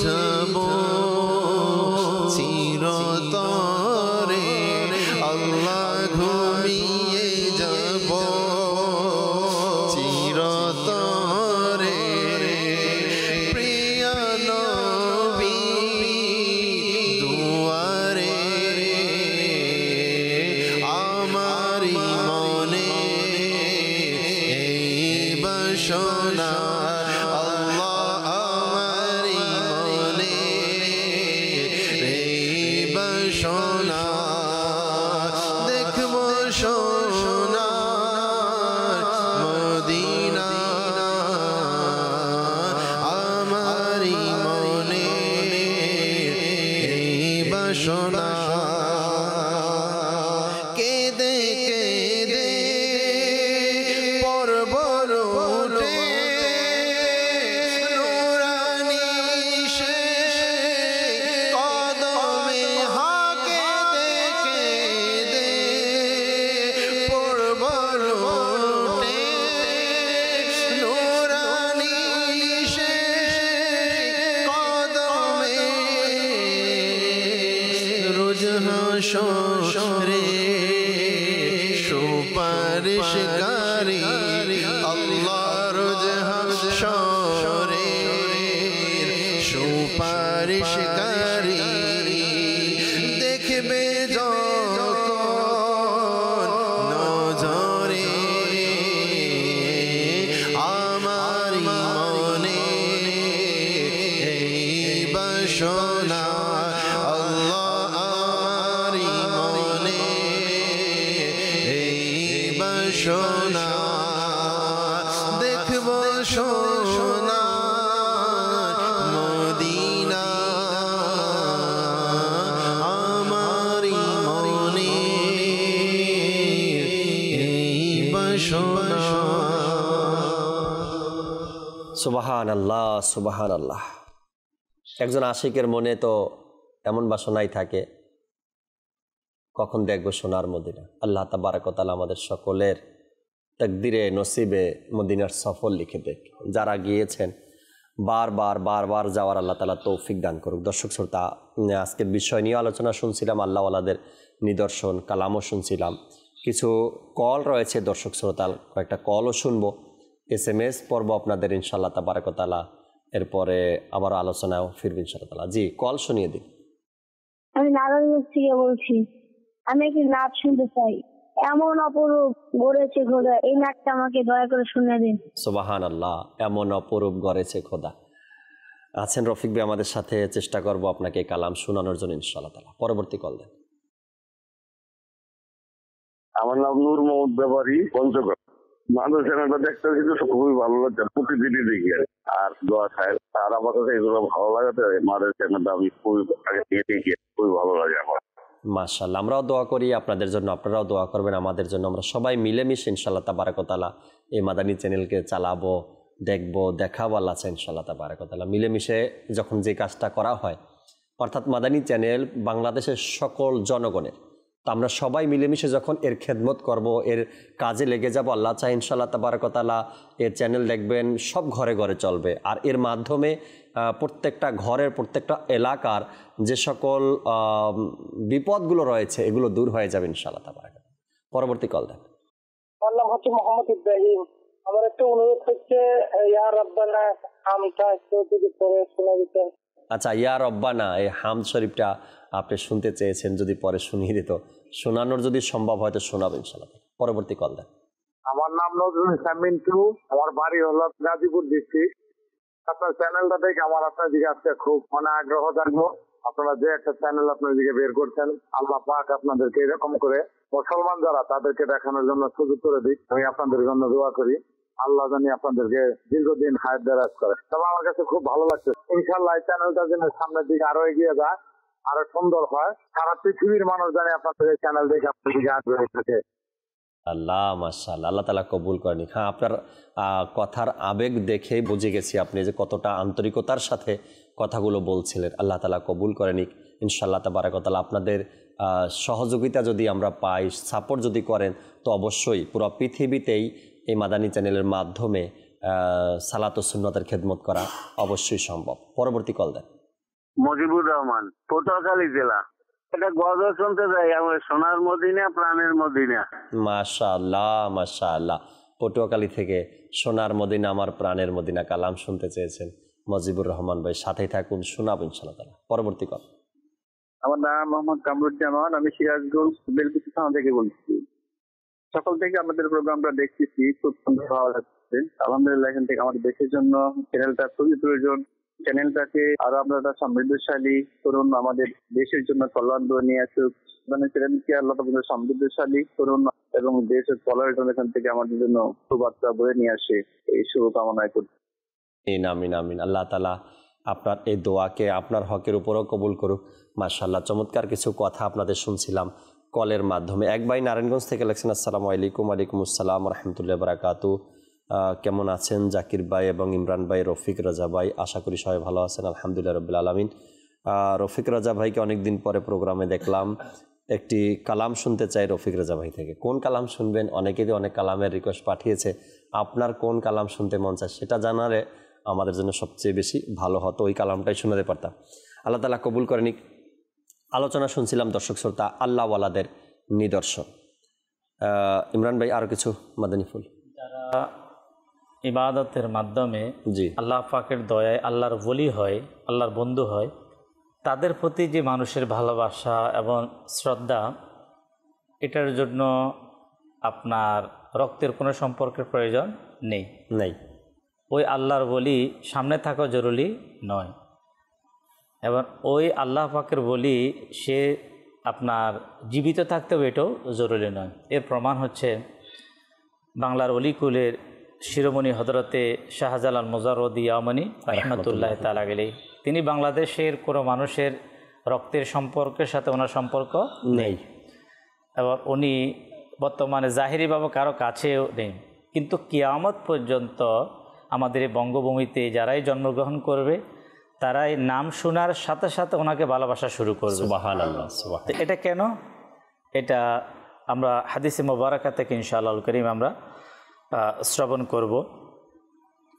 যাব চিরতরে আল্লাহ ঘুমিয়ে যাব চিরতরে প্রিয় নবী দুয়ারে আমারি মনে এই বাসনা আল্লাহ আমারি মনে এই বাসনা দেখব সোনার মদিনা আমারি মনে এই বাসনা কেঁদে কেঁদে পর্বত উঠে নুরানি সে কদমে হাকে কেঁদে পর্বত উঠে নুরানি সে কদমে রোজ হাসরে সুপারিশকারী আল্লাহ রোজ হাসরে সুপারিশকারী দেখবে যখন নজরে আমারি মনে এই বাসনা আল্লাহ আমারি মনে এই বাসনা দেখব সোনার মদিনা আমারি মনে এই বাসনা সুবহানাল্লাহ সুবহানাল্লাহ। একজন আশিকের মনে তো এমন বাসনাই থাকে, কখন দেখবো সোনার মদিনা। আল্লাহ তাবারক ওয়া তাআলা আমাদের সকলের তাকদিরে নসিবে মদিনার সফর লিখে দেখ। যারা গিয়েছেন বারবার যাওয়ার আল্লাহ তাআলা তৌফিক দান করুক। দর্শক শ্রোতা, আজকের বিষয় নিয়ে আলোচনা শুনছিলাম, আল্লাহওয়ালাদের নিদর্শন, কালামও শুনছিলাম। কিছু কল রয়েছে দর্শক শ্রোতা, কয়েকটা কলও শুনবো, SMS পর্ব আপনাদের ইনশাআল্লাহ তাবারক ওয়া তাআলা। এরপরে আবার আলোচনাও ফিরবে ইনশাআল্লাহ তাআলা। জি, কল শুনিয়ে দিন। আমি নারায়ণগঞ্জ থেকে বলছি। আমি একটি নাচ শুনতে চাই। এমন অপরূপ গড়েছে খোদা, এই নাচটা আমাকে দয়া করে শুনিয়ে দিন। সুবহানাল্লাহ, এমন অপরূপ গড়েছে খোদা। আছেন রফিক ভাই আমাদের সাথে, চেষ্টা করব আপনাকে কালাম শোনানোর জন্য ইনশাআল্লাহ তাআলা। পরবর্তী কল দেন। আমার নাম নূর মোহাম্মদ ব্যাপারী, পঞ্চগড়। মানুষ চ্যানেলটা দেখতেছি তো খুবই ভালো লাগছে, প্রতিদিনই দেখি আর দোয়া খায়। আর আমার কাছে এগুলো ভালো লাগাতে মাদের চ্যানেলটা আমি খুবই আগে থেকে দেখি, খুবই ভালো লাগে আমার। মাশাআল্লাহ, আমরাও দোয়া করি আপনাদের জন্য, আপনারাও দোয়া করবেন আমাদের জন্য। আমরা সবাই মিলেমিশে ইনশাআল্লাহ তাবারক ওয়া তাআলা এই মাদানী চ্যানেলকে চালাবো, দেখবো, দেখাবো। আল্লাহ চাই ইনশাআল্লাহ তাবারক ওয়া তাআলা মিলেমিশে যখন যে কাজটা করা হয়, অর্থাৎ মাদানী চ্যানেল বাংলাদেশের সকল জনগণের, তো আমরা সবাই মিলেমিশে যখন এর খেদমত করব, এর কাজে লেগে যাব, আল্লাহ চাই ইনশাআল্লাহ তাবারক ওয়া তাআলা এর চ্যানেল দেখবেন সব ঘরে ঘরে চলবে। আর এর মাধ্যমে প্রত্যেকটা ঘরের, প্রত্যেকটা এলাকার যে সকল বিপদগুলো রয়েছে এগুলো দূর হয়ে যাবে ইনশাআল্লাহ তাবারক। পরবর্তী কল দেন। আমার নাম হচ্ছে মোহাম্মদ ইব্রাহিম। আমার একটা অনুরোধ হচ্ছে, ইয়া রাব্বানা হামটা একটু যদি পরে শোনা দিতেন। আচ্ছা, ইয়া রব্বানা এই হামদ শরীফটা আপনি শুনতে চেয়েছেন, যদি পরে শুনিয়ে দিত, শোনানোর যদি সম্ভব হয় তো শোনাবো ইনশাআল্লাহ। পরবর্তী কল দেন। আমার নাম নজরুল ইসলাম মিন্টু, আমার বাড়ি হলো গাজীপুর ডিস্ট্রিক্ট। আপনার চ্যানেলটা দেখে আমার আপনার দিকে আজকে খুব আগ্রহ থাকবো। আপনারা যে একটা চ্যানেল আপনার দিকে বের করছেন, আল্লাহ পাক আপনাদেরকে এরকম করে মুসলমান যারা তাদেরকে দেখানোর জন্য সুযোগ করে দিক। আমি আপনাদের জন্য দোয়া করি, আল্লাহ জানি আপনাদেরকে দীর্ঘদিন হায়াত দারাজ করে। তবে আমার কাছে খুব ভালো লাগছে, ইনশাআল্লাহ এই চ্যানেলটা যেন সামনের দিকে আরো এগিয়ে যায়, আরো সুন্দর হয়, সারা পৃথিবীর মানুষ জানি আপনাদের এই চ্যানেল দেখে আপনাদের দিকে আগ্রহী থাকে। আল্লাহ মাশাআল্লাহ, আল্লাহ তাআলা কবুল করেনি। হ্যাঁ, আপনার কথার আবেগ দেখেই বুঝে গেছি আপনি যে কতটা আন্তরিকতার সাথে কথাগুলো বলছিলেন। আল্লাহ তাআলা কবুল করেনি ইনশাআল্লাহ তাবারাক ওয়া তাআলা। আপনাদের সহযোগিতা যদি আমরা পাই, সাপোর্ট যদি করেন, তো অবশ্যই পুরো পৃথিবীতেই এই মাদানী চ্যানেলের মাধ্যমে সালাত ও সুন্নতের খেদমত করা অবশ্যই সম্ভব। পরবর্তী কল দেন। মজিবুর রহমান, পটুয়াখালী জেলা। এটা গজল শুনতে যাই, আমার সোনার মদিনা, প্রাণের মদিনা। মাশাআল্লাহ মাশাআল্লাহ, পটুয়াখালী থেকে সোনার মদিনা আমার প্রাণের মদিনা কালাম শুনতে চেয়েছেন মজিবুর রহমান ভাই। সাথেই থাকুন, শোনাব ইনশাআল্লাহ তাআলা। পরবর্তী কল। আমার নাম মোহাম্মদ কামরুজ্জামান, আমি সিরাজগঞ্জ বেলকুচি থানা থেকে বলছি। সকাল থেকে আপনাদের প্রোগ্রামটা দেখতেছি, খুব সুন্দর ভালো লাগছে। আলহামদুলিল্লাহ, এখান থেকে আমাদের দেশের জন্য চ্যানেলটা খুবই প্রয়োজন। চ্যানেলটাকে আরো আপনারা সমৃদ্ধশালী করুন, আমাদের দেশের জন্য কল্যাণ বয়ে নিয়ে আসুক। মানে চ্যানেলকে আল্লাহ আপনাদের সমৃদ্ধশালী করুন এবং দেশের কল্যাণ এখান থেকে আমাদের জন্য সুবার্তা বয়ে নিয়ে আসে, এই শুভকামনায় করছি। আমিন আমিন। আল্লাহ তাআলা আপনার এই দোয়াকে আপনার হকের উপরও কবুল করুক। মাশাআল্লাহ, চমৎকার কিছু কথা আপনাদের শুনছিলাম কলের মাধ্যমে। এক ভাই নারায়ণগঞ্জ থেকে লেখছেন, আসসালামু আলাইকুম। ওয়ালাইকুম আসসালাম রহমতুল্লাহ বারাকাতু। কেমন আছেন জাকির ভাই এবং ইমরান ভাই, রফিক রাজা ভাই? আশা করি সবাই ভালো আছেন, আলহামদুলিল্লাহ রাব্বিল আলামিন। রফিক রাজা ভাইকে অনেকদিন পরে প্রোগ্রামে দেখলাম, একটি কালাম শুনতে চাই রফিক রাজা ভাই থেকে। কোন কালাম শুনবেন? অনেকেই অনেক কালামের রিকোয়েস্ট পাঠিয়েছে, আপনার কোন কালাম শুনতে মন চায় সেটা জানালে আমাদের জন্য সবচেয়ে বেশি ভালো হতো, ওই কালামটাই শোনাতে পারতাম। আল্লাহ তাআলা কবুল করেনি। আলোচনা শুনছিলাম দর্শক শ্রোতা আল্লাহওয়ালাদের নিদর্শন। ইমরান ভাই আরও কিছু মাদানী ফুল। যারা ইবাদতের মাধ্যমে জি আল্লাহ পাকের দয়ায় আল্লাহর ওলি হয়, আল্লাহর বন্ধু হয়, তাদের প্রতি যে মানুষের ভালোবাসা এবং শ্রদ্ধা, এটার জন্য আপনার রক্তের কোনো সম্পর্কের প্রয়োজন নেই। ওই আল্লাহর ওলি সামনে থাকা জরুরি নয়, এবং ওই আল্লাহ পাকের বলি সে আপনার জীবিত থাকতেও এটাও জরুরি নয়। এর প্রমাণ হচ্ছে বাংলার অলিকুলের শিরোমণি হযরতে শাহজালাল মুজাররদি ইয়ামানি রাহমাতুল্লাহ তাআলা আলাইহি। তিনি বাংলাদেশের কোনো মানুষের রক্তের সম্পর্কের সাথে ওনার সম্পর্ক নেই, এবং উনি বর্তমানে জাহিরিভাবে কারো কাছেও নেই। কিন্তু কিয়ামত পর্যন্ত আমাদের এই বঙ্গভূমিতে যারাই জন্মগ্রহণ করবে, তারাই নাম শোনার সাথে সাথে ওনাকে ভালোবাসা শুরু করবে। সুবহানাল্লাহ। এটা কেন? এটা আমরা হাদিসে মোবারকা থেকে ইনশাআল্লাহ করিম আমরা শ্রবণ করব।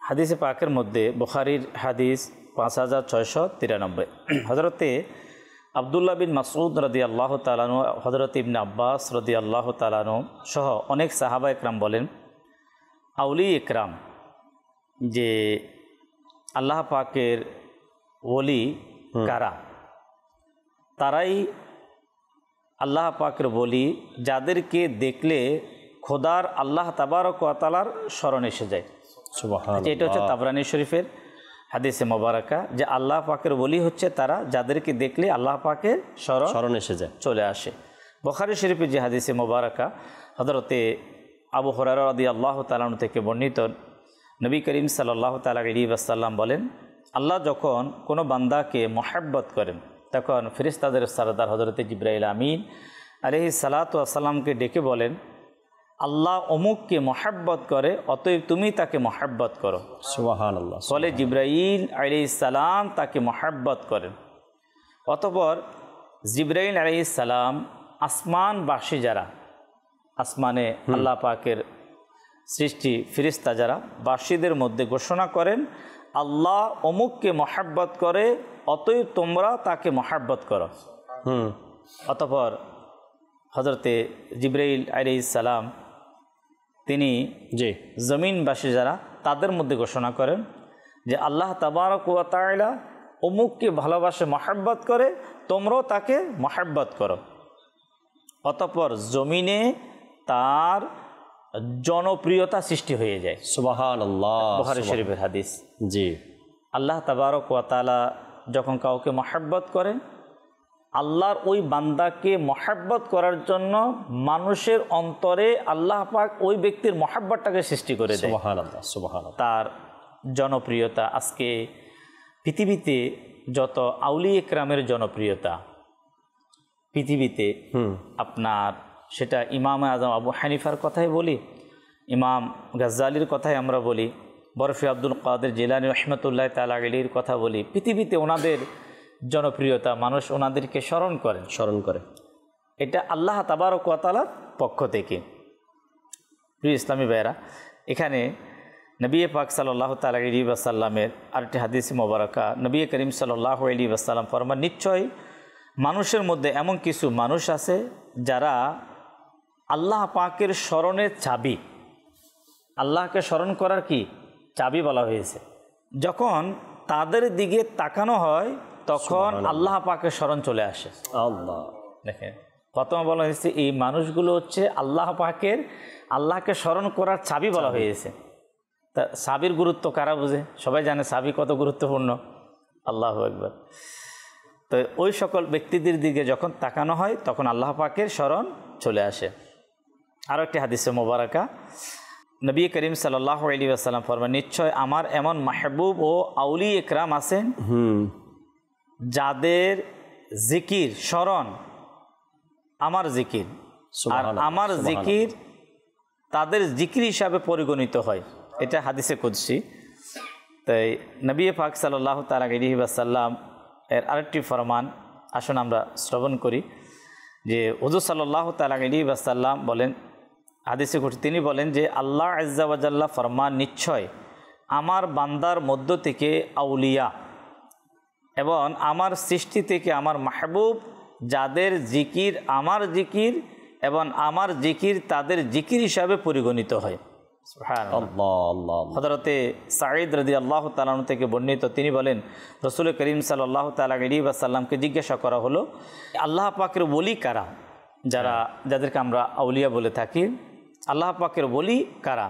হাদিসে পাকের মধ্যে বুখারীর হাদিস 5693, হযরতে আব্দুল্লাহ বিন মাসউদ রাদিয়াল্লাহু তাআলা আনহু, হযরত ইবনে আব্বাস রাদিয়াল্লাহু তাআলা আনহু সহ অনেক সাহাবা একরাম বলেন, আউলি একরাম যে আল্লাহ পাকের ওলি কারা? তারাই আল্লাহ পাকের বলি যাদেরকে দেখলে খোদার আল্লাহ তাবারক ওয়া তাআলার স্মরণ এসে যায়। সুবহানাল্লাহ। এটা হচ্ছে তাবরানী শরীফের হাদিসে মোবারকা, যে আল্লাহ পাকের ওলি হচ্ছে তারা যাদেরকে দেখলে আল্লাহ পাকের স্মরণ এসে যায়, চলে আসে। বুখারী শরীফের যে হাদিসে মোবারকা হযরতে আবু হুরায়রা রাদিয়াল্লাহু তাআলা আনহু থেকে বর্ণিত, নবী করিম সাল্লাল্লাহু তাআলা আলাইহি ওয়াসাল্লাম বলেন, আল্লাহ যখন কোনো বান্দাকে মহব্বত করেন, তখন ফেরেশতাদের সরদার হযরতে জিবরাইল আমিন আলাইহিস সালাতু ওয়াস সালামকে ডেকে বলেন, আল্লাহ অমুককে মহব্বত করে, অতএব তুমি তাকে মহব্বত করো। সুবহানাল্লাহ। ফলে জিবরাইল আলাইহিস সালাম তাকে মহব্বত করেন। অতঃপর জিবরাইল আলাইহিস সালাম আসমানবাসী যারা, আসমানে আল্লাহ পাকের সৃষ্টি ফেরেশতা যারা, বাসীদের মধ্যে ঘোষণা করেন, আল্লাহ অমুককে মহব্বত করে, অতএব তোমরা তাকে মহব্বত করো। অতঃপর হযরতে জিবরাইল আলাইহিস সালাম তিনি জমিনবাসী যারা, তাদের মধ্যে ঘোষণা করেন যে আল্লাহ তাবারক ওয়া তাআলা অমুককে ভালোবাসে, মহব্বত করে, তোমরাও তাকে মহব্বত করো। অতঃপর জমিনে তার জনপ্রিয়তা সৃষ্টি হয়ে যায়। সুবহানাল্লাহ। বুখারী শরীফের হাদিস। জি। আল্লাহ তাবারক ওয়া তাআলা যখন কাউকে মহব্বত করেন, আল্লাহর ওই বান্দাকে মহাব্বত করার জন্য মানুষের অন্তরে আল্লাহ পাক ওই ব্যক্তির মহাব্বতটাকে সৃষ্টি করে দেয়। সুবহানাল্লাহ, সুবহানাল্লাহ। তার জনপ্রিয়তা, আজকে পৃথিবীতে যত আউলিয়া কেরামের জনপ্রিয়তা পৃথিবীতে, আপনার সেটা ইমাম আজম আবু হানিফার কথাই বলি, ইমাম গাজ্জালির কথাই আমরা বলি, বরফি আব্দুল কাদের জিলানী রহমতুল্লাহ তাআলা আলাইহির কথা বলি, পৃথিবীতে ওনাদের জনপ্রিয়তা, মানুষ ওনাদেরকে স্মরণ করে। এটা আল্লাহ তাবারক ওয়া তাআলার পক্ষ থেকে। প্রিয় ইসলামী ভাইয়েরা, এখানে নবী পাক সাল্লাল্লাহু তাআলা আলাইহি ওয়াসাল্লামের আরেকটি হাদিস মোবারকা, নবী করিম সাল্লাল্লাহু আলাইহি ওয়াসাল্লাম ফরমান, নিশ্চয় মানুষের মধ্যে এমন কিছু মানুষ আছে যারা আল্লাহ পাকের স্মরণের চাবি, আল্লাহকে স্মরণ করার কি চাবি বলা হয়েছে। যখন তাদের দিকে তাকানো হয় তখন আল্লাহ পাকের স্মরণ চলে আসে। আল্লাহ, দেখেন প্রথমে বলা হয়েছে এই মানুষগুলো হচ্ছে আল্লাহ পাকের, আল্লাহকে স্মরণ করার চাবি বলা হয়েছে। তা চাবির গুরুত্ব কারা বুঝে? সবাই জানে চাবি কত গুরুত্বপূর্ণ। আল্লাহু আকবার। তো ওই সকল ব্যক্তিদের দিকে যখন তাকানো হয় তখন আল্লাহ পাকের স্মরণ চলে আসে। আরও একটি হাদিসে মোবারকা, নবী করিম সাল্লাল্লাহু আলাইহি ওয়াসাল্লাম ফরমান, নিশ্চয় আমার এমন মাহবুব ও আউলিয়া ইকরাম আছেন যাদের জিকির, স্মরণ আমার জিকির, আর আমার জিকির তাদের জিকির হিসাবে পরিগণিত হয়। এটা হাদিসে কুদসি। তাই নবী পাক সাল্লাল্লাহু তাআলা আলাইহি ওয়াসাল্লাম এর আরেকটি ফরমান আসুন আমরা শ্রবণ করি, যে হুজুর সাল্লাল্লাহু তাআলা আলাইহি ওয়াসাল্লাম বলেন, হাদিসে কুদসি তিনি বলেন যে আল্লাহ আজ্জা ওয়া জাল্লা ফরমান, নিশ্চয় আমার বান্দার মধ্য থেকে আউলিয়া এবং আমার সৃষ্টি থেকে আমার মাহবুব যাদের জিকির আমার জিকির এবং আমার জিকির তাদের জিকির হিসাবে পরিগণিত হয়। সুবহানাল্লাহ। হযরতে সাঈদ রাদিয়াল্লাহু তাআলা আনহু থেকে বর্ণিত, তিনি বলেন রাসূল করিম সাল্লাল্লাহু তাআলা আলাইহি ওয়াসাল্লামকে জিজ্ঞাসা করা হলো, আল্লাহ পাকের ওলি কারা, যাদেরকে আমরা আউলিয়া বলে থাকি, আল্লাহ পাকের ওলি কারা?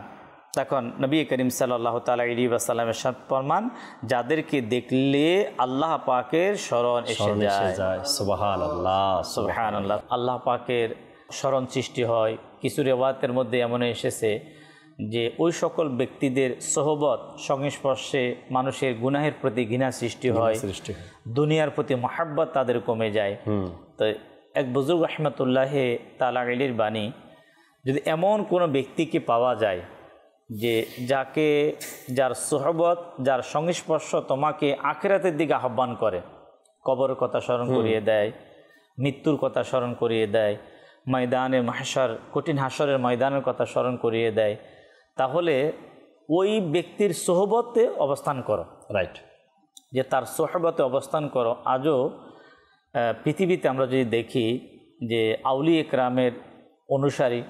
তখন নবী করিম সাল্লাল্লাহু তাআলা আলাইহি ওয়াসাল্লামের ফরমান, যাদেরকে দেখলে আল্লাহ পাকের স্মরণ এসে যায়। সুবহানাল্লাহ, সুবহানাল্লাহ। আল্লাহ পাকের স্মরণ সৃষ্টি হয়। কিছু রিওয়ায়াতের মধ্যে এমন এসেছে যে ওই সকল ব্যক্তিদের সোহবত, সংস্পর্শে মানুষের গুনাহের প্রতি ঘৃণা সৃষ্টি হয়, দুনিয়ার প্রতি মহাব্বত তাদের কমে যায়। তো এক বুজুর্গ রহমতুল্লাহ তাআলা আলাইহির বাণী, যদি এমন কোনো ব্যক্তিকে পাওয়া যায় যে যার সোহবত, যার সংস্পর্শ তোমাকে আখিরাতের দিকে আহ্বান করে, কবরের কথা স্মরণ করিয়ে দেয়, মৃত্যুর কথা স্মরণ করিয়ে দেয়, ময়দানে মাহশর, কঠিন হাসরের ময়দানের কথা স্মরণ করিয়ে দেয়, তাহলে ওই ব্যক্তির সোহবতে অবস্থান করো। রাইট, যে তার সোহবতে অবস্থান করো। আজও পৃথিবীতে আমরা যদি দেখি যে আউলিয়া ইকরামের অনুসারী,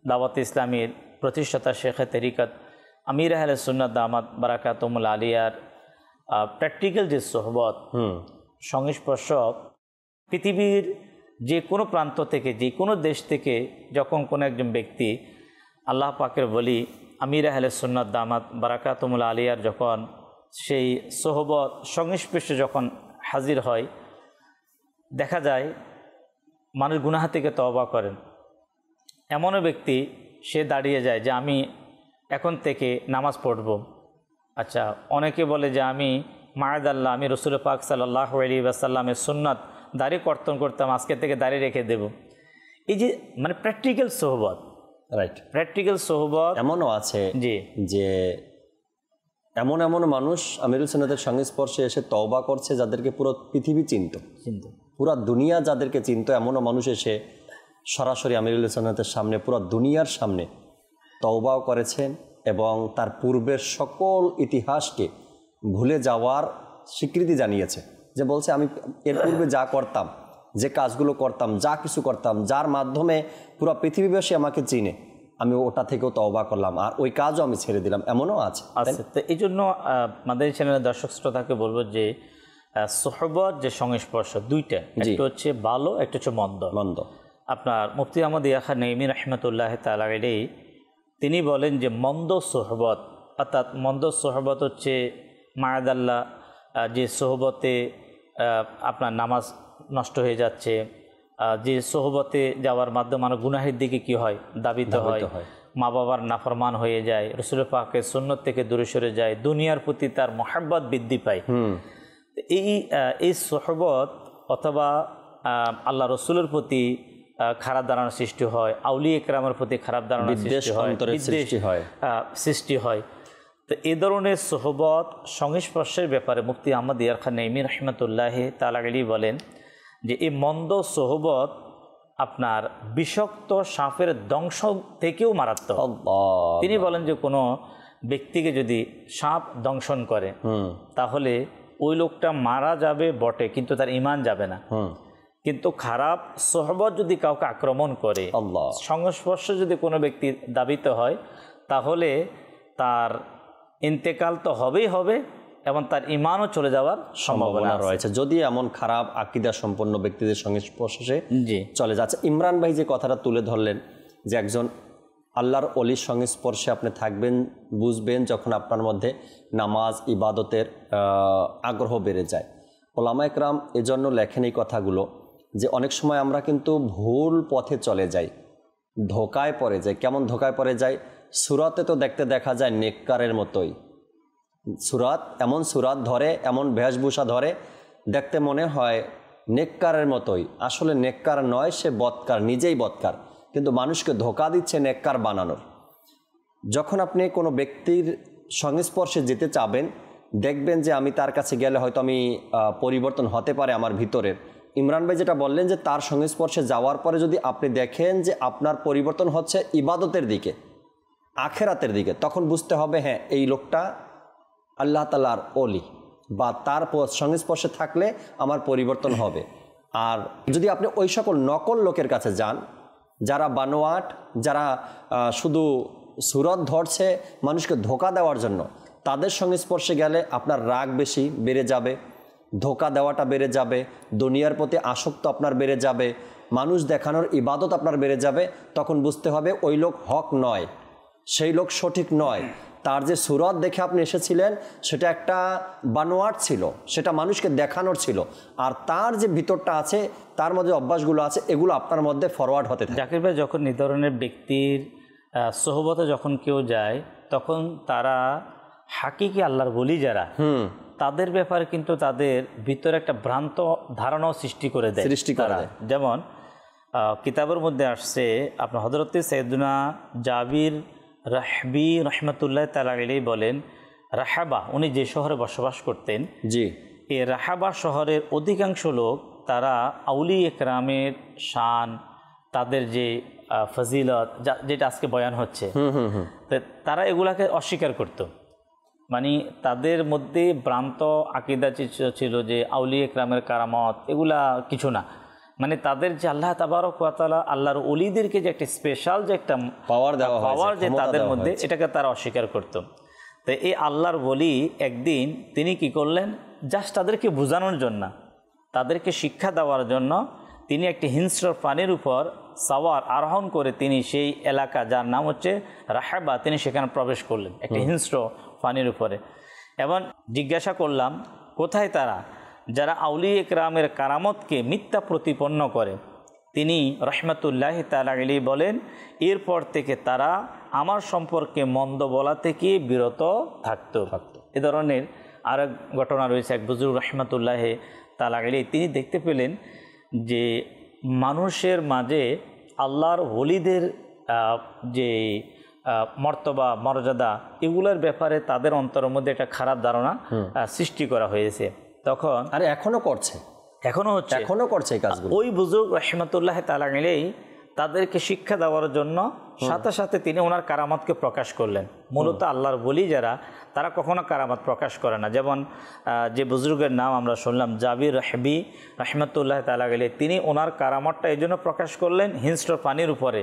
দাওয়াত ইসলামীর প্রতিষ্ঠাতা শেখে তরিকত আমির আহলে সুন্নাত দামাত বারাকাতুহুল আলিয়ার প্র্যাকটিক্যাল যে সোহবত, সংস্পর্শ, পৃথিবীর যে কোনো প্রান্ত থেকে, যে কোনো দেশ থেকে যখন কোনো একজন ব্যক্তি আল্লাহ পাকের বলি আমির আহলে সুন্নাত দামাত বারাকাতুহুল আলিয়ার যখন সেই সোহবত সংস্পর্শে যখন হাজির হয়, দেখা যায় মানুষ গুনাহ থেকে তওবা করেন। এমনও ব্যক্তি সে দাঁড়িয়ে যায় যে আমি এখন থেকে নামাজ পড়ব। আচ্ছা, অনেকে বলে যে আমি মায়াদাল্লাহ, আমি রসুল পাক সাল্লাল্লাহু আলাইহি ওয়াসাল্লামের সুন্নাত দাড়ি কর্তন করতাম, আজকে থেকে দাড়ি রেখে দেব। এই যে মানে প্র্যাকটিক্যাল সোহবত, রাইট, প্র্যাকটিক্যাল সোহবত এমনও আছে যে এমন মানুষ আমিরুল সুন্নাতের সংস্পর্শে এসে তওবা করছে যাদেরকে পুরো পৃথিবী চিনত, পুরো দুনিয়া যাদেরকে চিনত, এমনও মানুষ এসে সরাসরি আমিরুল সুন্নাতের সামনে, পুরো দুনিয়ার সামনে তওবাও করেছেন এবং তার পূর্বের সকল ইতিহাসকে ভুলে যাওয়ার স্বীকৃতি জানিয়েছে। যে বলছে আমি এর পূর্বে যা করতাম, যে কাজগুলো করতাম, যা কিছু করতাম, যার মাধ্যমে পুরো পৃথিবীবাসী আমাকে চিনে, আমি ওটা থেকেও তওবা করলাম আর ওই কাজও আমি ছেড়ে দিলাম, এমনও আছে। তো এই জন্য আমাদের চ্যানেলের দর্শক শ্রোতাকে বলবো যে সোহবত যে সংস্পর্শ দুইটা, একটা হচ্ছে ভালো, একটা হচ্ছে মন্দ। আপনার মুফতি আহমদ ইয়া খান নাইমি রহমতুল্লাহ তাআলা আলাইহি তিনি বলেন যে মন্দ সোহবত, অর্থাৎ মন্দ সোহবত হচ্ছে মায়াদাল্লাহ, যে সোহবতে আপনার নামাজ নষ্ট হয়ে যাচ্ছে, যে সোহবতে যাওয়ার মাধ্যমে মানুষ গুনাহের দিকে কি হয়, দাবিত হয়, মা বাবার নাফরমান হয়ে যায়, রসুল পাকের সুন্নত থেকে দূরে সরে যায়, দুনিয়ার প্রতি তার মহব্বত বৃদ্ধি পায়। এই সোহবত অথবা আল্লাহ রসুলের প্রতি খারাপ ধারণার সৃষ্টি হয়, আউলিয়া ইকরামের প্রতি খারাপ ধারণার সৃষ্টি হয়। তো এই ধরনের সোহবত সংস্পর্শের ব্যাপারে মুফতি আহমদ ইয়ার খান নাইমি রহমতুল্লাহ তাআলা আলাইহি বলেন যে এই মন্দ সোহবত আপনার বিষাক্ত সাপের দংশ থেকেও মারাত্মক। তিনি বলেন যে কোনো ব্যক্তিকে যদি সাপ দংশন করে তাহলে ওই লোকটা মারা যাবে বটে, কিন্তু তার ঈমান যাবে না। কিন্তু খারাপ সোহবত যদি কাউকে আক্রমণ করে, সংস্পর্শে যদি কোনো ব্যক্তি দাবিত হয়, তাহলে তার ইন্তেকাল তো হবেই হবে এবং তার ঈমানও চলে যাওয়ার সম্ভাবনা রয়েছে, যদি এমন খারাপ আকীদা সম্পন্ন ব্যক্তিদের সংস্পর্শে চলে যাচ্ছে। ইমরান ভাই যে কথাটা তুলে ধরলেন যে একজন আল্লাহর ওলির সংস্পর্শে আপনি থাকবেন, বুঝবেন যখন আপনার মধ্যে নামাজ ইবাদতের আগ্রহ বেড়ে যায়। ওলামা একরাম এজন্য লেখেন এই কথাগুলো যে অনেক সময় আমরা কিন্তু ভুল পথে চলে যাই, ধোকায় পড়ে যাই। কেমন ধোকায় পড়ে যাই? সুরাতে তো দেখতে দেখা যায় নেককারের মতোই, সুরাত এমন সুরাত ধরে, এমন বেশভূষা ধরে, দেখতে মনে হয় নেককারের মতোই। আসলে নেককার নয়, সে বদকার, নিজেই বদকার, কিন্তু মানুষকে ধোকা দিচ্ছে নেককার বানানোর। যখন আপনি কোনো ব্যক্তির সংস্পর্শে যেতে চাবেন, দেখবেন যে আমি তার কাছে গেলে হয়তো আমি পরিবর্তন হতে পারে আমার ভিতরের। ইমরান ভাই যেটা বললেন যে তার সংস্পর্শে যাওয়ার পরে যদি আপনি দেখেন যে আপনার পরিবর্তন হচ্ছে ইবাদতের দিকে, আখেরাতের দিকে, তখন বুঝতে হবে হ্যাঁ এই লোকটা আল্লাহ তাআলার ওলি, বা তার সংস্পর্শে থাকলে আমার পরিবর্তন হবে। আর যদি আপনি ওই সকল নকল লোকের কাছে যান যারা বানোয়াট, যারা শুধু সুরত ধরছে মানুষকে ধোকা দেওয়ার জন্য, তাদের সংস্পর্শে গেলে আপনার রাগ বেশি বেড়ে যাবে, ধোকা দেওয়াটা বেড়ে যাবে, দুনিয়ার প্রতি আসক্ত আপনার বেড়ে যাবে, মানুষ দেখানোর ইবাদত আপনার বেড়ে যাবে। তখন বুঝতে হবে ওই লোক হক নয়, সেই লোক সঠিক নয়। তার যে সুরত দেখে আপনি এসেছিলেন সেটা একটা বানোয়াট ছিল, সেটা মানুষকে দেখানোর ছিল। আর তার যে ভিতরটা আছে, তার মধ্যে অভ্যাসগুলো আছে, এগুলো আপনার মধ্যে ফরওয়ার্ড হতে থাকে। জাকির ভাই, যখন এই ধরনের ব্যক্তির সোহবতে যখন কেউ যায়, তখন তারা হাকিকি আল্লাহর ওলি যারা, তাদের ব্যাপারে কিন্তু তাদের ভিতরে একটা ভ্রান্ত ধারণাও সৃষ্টি করে দেয়। যেমন কিতাবের মধ্যে আসছে আপনার হযরত সাইয়েদুনা জাবির রাহবি রহমতুল্লাহ তাআলা আলাইহি বলেন, রাহাবা উনি যে শহরে বসবাস করতেন, এই রাহাবা শহরের অধিকাংশ লোক তারা আউলিয়া ইকরামের শান, তাদের যে ফজিলত যেটা আজকে বয়ান হচ্ছে, তারা এগুলাকে অস্বীকার করত। মানে তাদের মধ্যে ভ্রান্ত আকীদা ছিল যে আউলিয়া ইকরামের কারামত এগুলা কিছু না। মানে তাদের যে আল্লাহ তাবারক ওয়া তাআলা আল্লাহর ওলিদেরকে যে একটা স্পেশাল যে একটা পাওয়ার যে তাদের মধ্যে, এটাকে তারা অস্বীকার করত। তো এই আল্লাহর ওলি একদিন তিনি কি করলেন, জাস্ট তাদেরকে বোঝানোর জন্য, তাদেরকে শিক্ষা দেওয়ার জন্য তিনি একটি হিংস্র প্রাণীর উপর সাওয়ার আরোহণ করে তিনি সেই এলাকা যার নাম হচ্ছে রাহাবা, তিনি সেখানে প্রবেশ করলেন একটি হিংস্র প্রাণীর উপরে। এবং জিজ্ঞাসা করলাম কোথায় তারা যারা আউলিয়া ইকরামের কারামতকে মিথ্যা প্রতিপন্ন করে। তিনি রহমতুল্লাহ তাআলা আলাইহি বলেন, এরপর থেকে তারা আমার সম্পর্কে মন্দ বলা থেকে বিরত থাকতো। এ ধরনের আরেক ঘটনা রয়েছে, এক বুজুর্গ রহমতুল্লাহ তাআলা আলাইহি তিনি দেখতে পেলেন যে মানুষের মাঝে আল্লাহর ওলিদের যে মর্তবা মর্যাদা, এগুলোর ব্যাপারে তাদের অন্তরের মধ্যে একটা খারাপ ধারণা সৃষ্টি করা হয়েছে। তখন আরে এখনো করছে, এখনো করছে এই কাজগুলো। ওই বুজুর্গ রহমতুল্লাহ তাআলা আলাইহি তাদেরকে শিক্ষা দেওয়ার জন্য সাথে সাথে তিনি ওনার কারামতকে প্রকাশ করলেন। মূলত আল্লাহর ওলি যারা, তারা কখনো কারামত প্রকাশ করে না। যেমন যে বুজুর্গের নাম আমরা শুনলাম জাবির রাহবি রহমতুল্লাহ তাআলা আলাইহি, তিনি ওনার কারামতটা এই জন্য প্রকাশ করলেন হিংস্র প্রাণীর উপরে,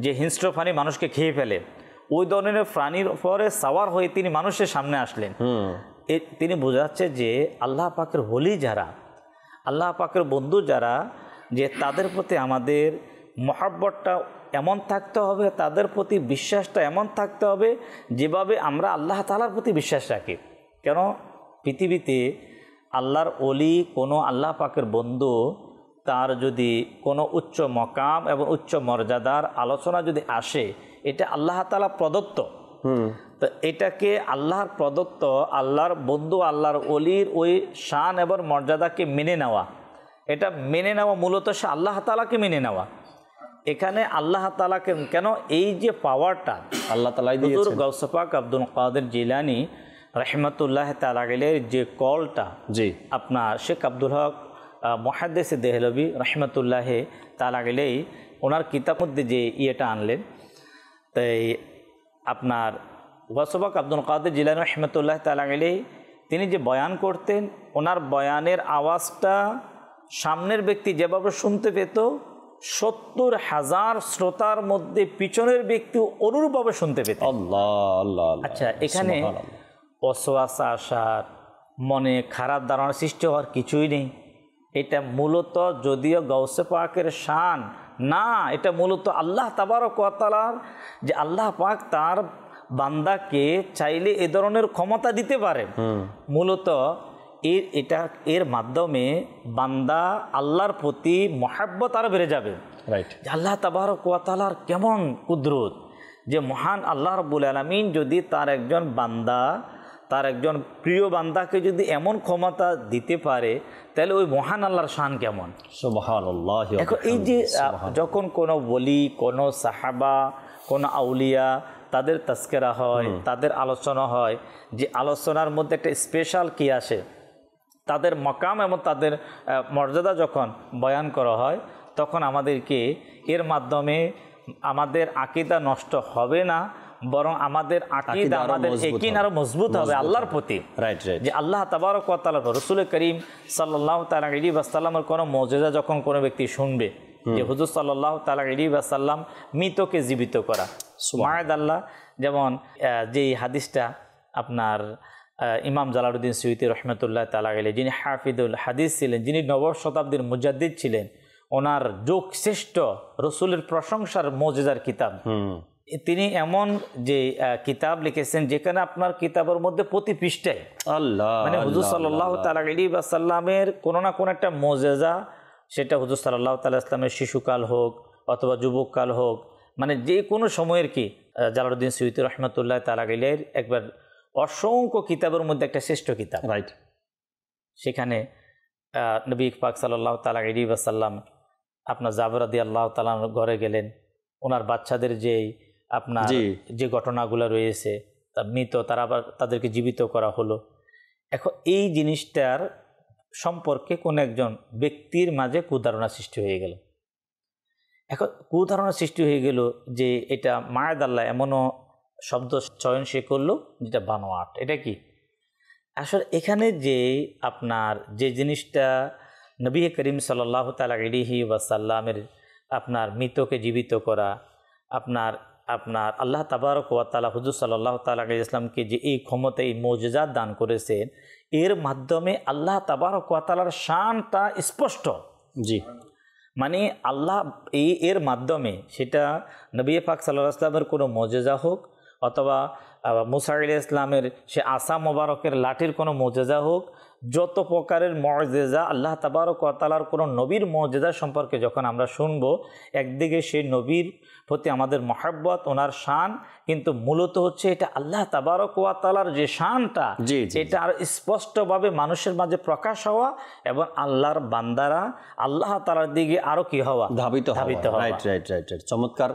যে হিংস্র প্রাণী মানুষকে খেয়ে ফেলে, ওই ধরনের প্রাণীর উপরে সাওয়ার হয়ে তিনি মানুষের সামনে আসলেন। তিনি বোঝাচ্ছে যে আল্লাহ পাকের ওলি যারা, আল্লাহ পাকের বন্ধু যারা, যে তাদের প্রতি আমাদের মহব্বতটা এমন থাকতে হবে, তাদের প্রতি বিশ্বাসটা এমন থাকতে হবে যেভাবে আমরা আল্লাহ তাআলার প্রতি বিশ্বাস রাখি। কেন পৃথিবীতে আল্লাহর ওলি, কোনো আল্লাহ পাকের বন্ধু তার যদি কোনো উচ্চ মকাম এবং উচ্চ মর্যাদার আলোচনা যদি আসে, এটা আল্লাহ তাআলা প্রদত্ত। তো এটাকে আল্লাহর প্রদত্ত, আল্লাহর বন্ধু, আল্লাহর ওলির ওই শান এবং মর্যাদাকে মেনে নেওয়া, এটা মেনে নেওয়া মূলত সে আল্লাহ তাআলাকে মেনে নেওয়া। এখানে আল্লাহ তাআলাকে কেন এই যে পাওয়ারটা আল্লাহ তাআলাই দিয়েছেন। গাউস পাক আব্দুল কাদের জিলানী রাহমাতুল্লাহ তাআলা আলাইহির যে কলটা, জি, আপনার শেখ আব্দুল হক মুহাদ্দিস দেহলভী রাহমাতুল্লাহ তাআলা আলাইহি ওনার কিতাব মধ্যে যে ইয়েটা আনলেন, তাই আপনার গাউস পাক আব্দুল কাদের জিলানী রাহমাতুল্লাহ তাআলা আলাইহি তিনি যে বয়ান করতেন, ওনার বয়ানের আওয়াজটা সামনের ব্যক্তি যেভাবে শুনতে পেত, 70,000 শ্রোতার মধ্যে পিছনের ব্যক্তি অনুরূপভাবে শুনতে পেত। আল্লাহ আল্লাহ। আচ্ছা, এখানে ওয়াসওয়াসা আসার, মনে খারাপ ধারণা সৃষ্টি হওয়ার কিছুই নেই। এটা মূলত যদিও গাউসে পাকের শান না, এটা মূলত আল্লাহ তাবারক ওয়া তাআলার, যে আল্লাহ পাক তার বান্দাকে চাইলে এ ধরনের ক্ষমতা দিতে পারেন। মূলত এর মাধ্যমে বান্দা আল্লাহর প্রতি মহাব্বত আরো বেড়ে যাবে। রাইট। আল্লাহ তাবারক ওয়া তাআলার কেমন কুদরত, যে মহান আল্লাহ রাব্বুল আলামিন যদি তার একজন বান্দা, তার একজন প্রিয় বান্দাকে যদি এমন ক্ষমতা দিতে পারে, তাহলে ওই মহান আল্লাহর শান কেমন। সুবহানাল্লাহ। এখন এই যে যখন কোনো ওলি, কোনো সাহাবা, কোনো আউলিয়া, তাদের তাজকিরা হয়, তাদের আলোচনা হয়, যে আলোচনার মধ্যে একটা স্পেশাল কি আসে, তাদের মকাম এবং তাদের মর্যাদা যখন বয়ান করা হয়, তখন আমাদেরকে এর মাধ্যমে আমাদের আকীদা নষ্ট হবে না, বরং আমাদের আকীদা, আমাদের ইয়াকিন আরো মজবুত হবে আল্লাহর প্রতি। Right right. যে আল্লাহ তাবারক ওয়া তাআলা, রাসূল করিম সাল্লাল্লাহু তাআলা আলাইহি ওয়াসাল্লামের কোনো মুজিজা যখন কোনো ব্যক্তি শুনবে, যে হুজুর সাল্লাল্লাহু তাআলা আলাইহি ওয়াসাল্লাম মৃতকে জীবিত করা, সুবহানাল্লাহ। যেমন যে হাদিসটা আপনার ইমাম জালালউদ্দিন সুয়ুতী রহমতুল্লাহ তাআলা আলাইহি, যিনি হাফিজুল হাদিস ছিলেন, যিনি নবম শতাব্দীর মুজাদ্দিদ ছিলেন, ওনার যুগ শ্রেষ্ঠ রসুলের প্রশংসার মুজিজার কিতাব, তিনি এমন যে কিতাব লিখেছেন যেখানে আপনার কিতাবের মধ্যে প্রতি পৃষ্ঠায় আল্লাহ, মানে হুজুর সাল্লাল্লাহু তাআলা আলাইহি ওয়াসাল্লামের কোনো না কোনো একটা মুজিজা, সেটা হুজুর সাল্লাল্লাহু তাআলা ইসলামের শিশুকাল হোক অথবা যুবককাল হোক, মানে যে কোনো সময়ের কি জালালউদ্দিন সুয়ুতী রহমতুল্লাহ তাআলা আলাইহির একবার অসংখ্য কিতাবের মধ্যে একটা শ্রেষ্ঠ কিতাব। রাইট। সেখানে নবী পাক সাল্লাল্লাহু তাআলা আলাইহি ওয়াসাল্লাম আপনার জাবের রাদিয়াল্লাহু তাআলার ঘরে গেলেন, ওনার বাচ্চাদের আপনার যে ঘটনাগুলো রয়েছে, তার মৃত, তারা আবার তাদেরকে জীবিত করা হলো। এখন এই জিনিসটার সম্পর্কে কোন একজন ব্যক্তির মাঝে কুধারণা সৃষ্টি হয়ে গেল। এখন কুধারণা সৃষ্টি হয়ে গেল যে এটা মায়াদাল্লাহ এমনও শব্দ চয়ন সে করলো যেটা বানোয়াট। এটা কি আসলে এখানে যে আপনার যে জিনিসটা নবী করিম সাল্লাল্লাহু তাআলা আলাইহি ওয়াসাল্লামের আপনার মৃতকে জীবিত করা, আপনার আল্লাহ তাবারক ওয়া তাআলা হুজুর সাল্লাল্লাহু তাআলা আলাইহি ইসলামকে যে এই ক্ষমতা, এই মুজিজাত দান করেছেন, এর মাধ্যমে আল্লাহ তাবারক ওয়া তাআলার শানটা স্পষ্ট। জি, মানে আল্লাহ এর মাধ্যমে, সেটা নবী পাক সাল্লাল্লাহু আলাইহি ওয়াসাল্লামের কোনো মুজিজা হোক অথবা মুসা আলাইহিস সালামের সে আসা মোবারকের লাঠির কোনো মুজিজা হোক, যত প্রকারের মুজিজা আল্লাহ তাবারক ওয়া তাআলার কোনো নবীর মুজিজা সম্পর্কে যখন আমরা শুনবো, একদিকে সেই নবীর প্রতি আমাদের মহব্বত, ওনার শান, কিন্তু মূলত হচ্ছে এটা আল্লাহ তাবারক ওয়া তাআলার যে শানটা, এটা আর স্পষ্টভাবে মানুষের মাঝে প্রকাশ হওয়া এবং আল্লাহর বান্দারা আল্লাহ তাআলার দিকে আরো কি হওয়া, ধাবিত হওয়া। Right right right right. চমৎকার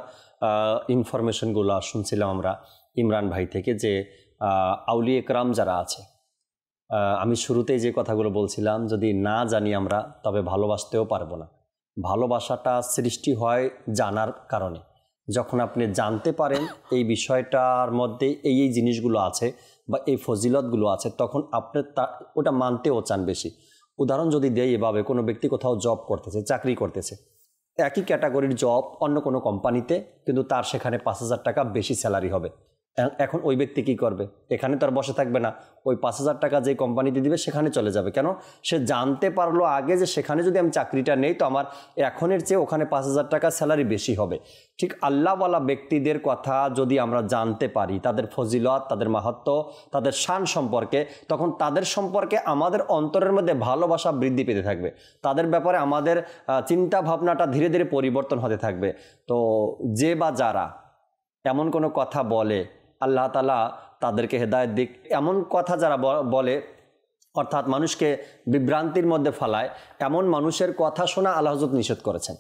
ইনফরমেশনগুলো শুনছিলাম আমরা ইমরান ভাই থেকে, যে আউলিয়া একরাম যারা আছে, আমি শুরুতেই যে কথাগুলো বলছিলাম, যদি না জানি আমরা তবে ভালোবাসতেও পারবো না। ভালোবাসাটা সৃষ্টি হয় জানার কারণে। যখন আপনি জানতে পারেন এই বিষয়টার মধ্যে এই এই জিনিসগুলো আছে বা এই ফজিলতগুলো আছে, তখন আপনি ওটা মানতেও চান বেশি। উদাহরণ যদি দেয় এভাবে, কোনো ব্যক্তি কোথাও জব করতেছে, চাকরি করতেছে, একই ক্যাটাগরির জব অন্য কোনো কোম্পানিতে, কিন্তু তার সেখানে 5,000 টাকা বেশি স্যালারি হবে, এখন ওই ব্যক্তি কি করবে? এখানে তো আর বসে থাকবে না, ওই 5,000 টাকা যে কোম্পানিতে দিবে সেখানে চলে যাবে। কেন? সে জানতে পারলো আগে যে সেখানে যদি আমি চাকরিটা নেই তো আমার এখনের চেয়ে ওখানে 5,000 টাকা স্যালারি বেশি হবে। ঠিক আল্লাহওয়ালা ব্যক্তিদের কথা যদি আমরা জানতে পারি, তাদের ফজিলত, তাদের মাহাত্ম্য, তাদের শান সম্পর্কে, তখন তাদের সম্পর্কে আমাদের অন্তরের মধ্যে ভালোবাসা বৃদ্ধি পেতে থাকবে, তাদের ব্যাপারে আমাদের চিন্তা ভাবনাটা ধীরে ধীরে পরিবর্তন হতে থাকবে। তো যে বা যারা এমন কোনো কথা বলে, আল্লাহ তাআলা তাদেরকে হেদায়েত দিক। এমন কথা যারা বলে অর্থাৎ মানুষকে বিভ্রান্তির মধ্যে ফেলায়, এমন মানুষের কথা শোনা আল্লাহ হযরত নিষেধ করেছেন।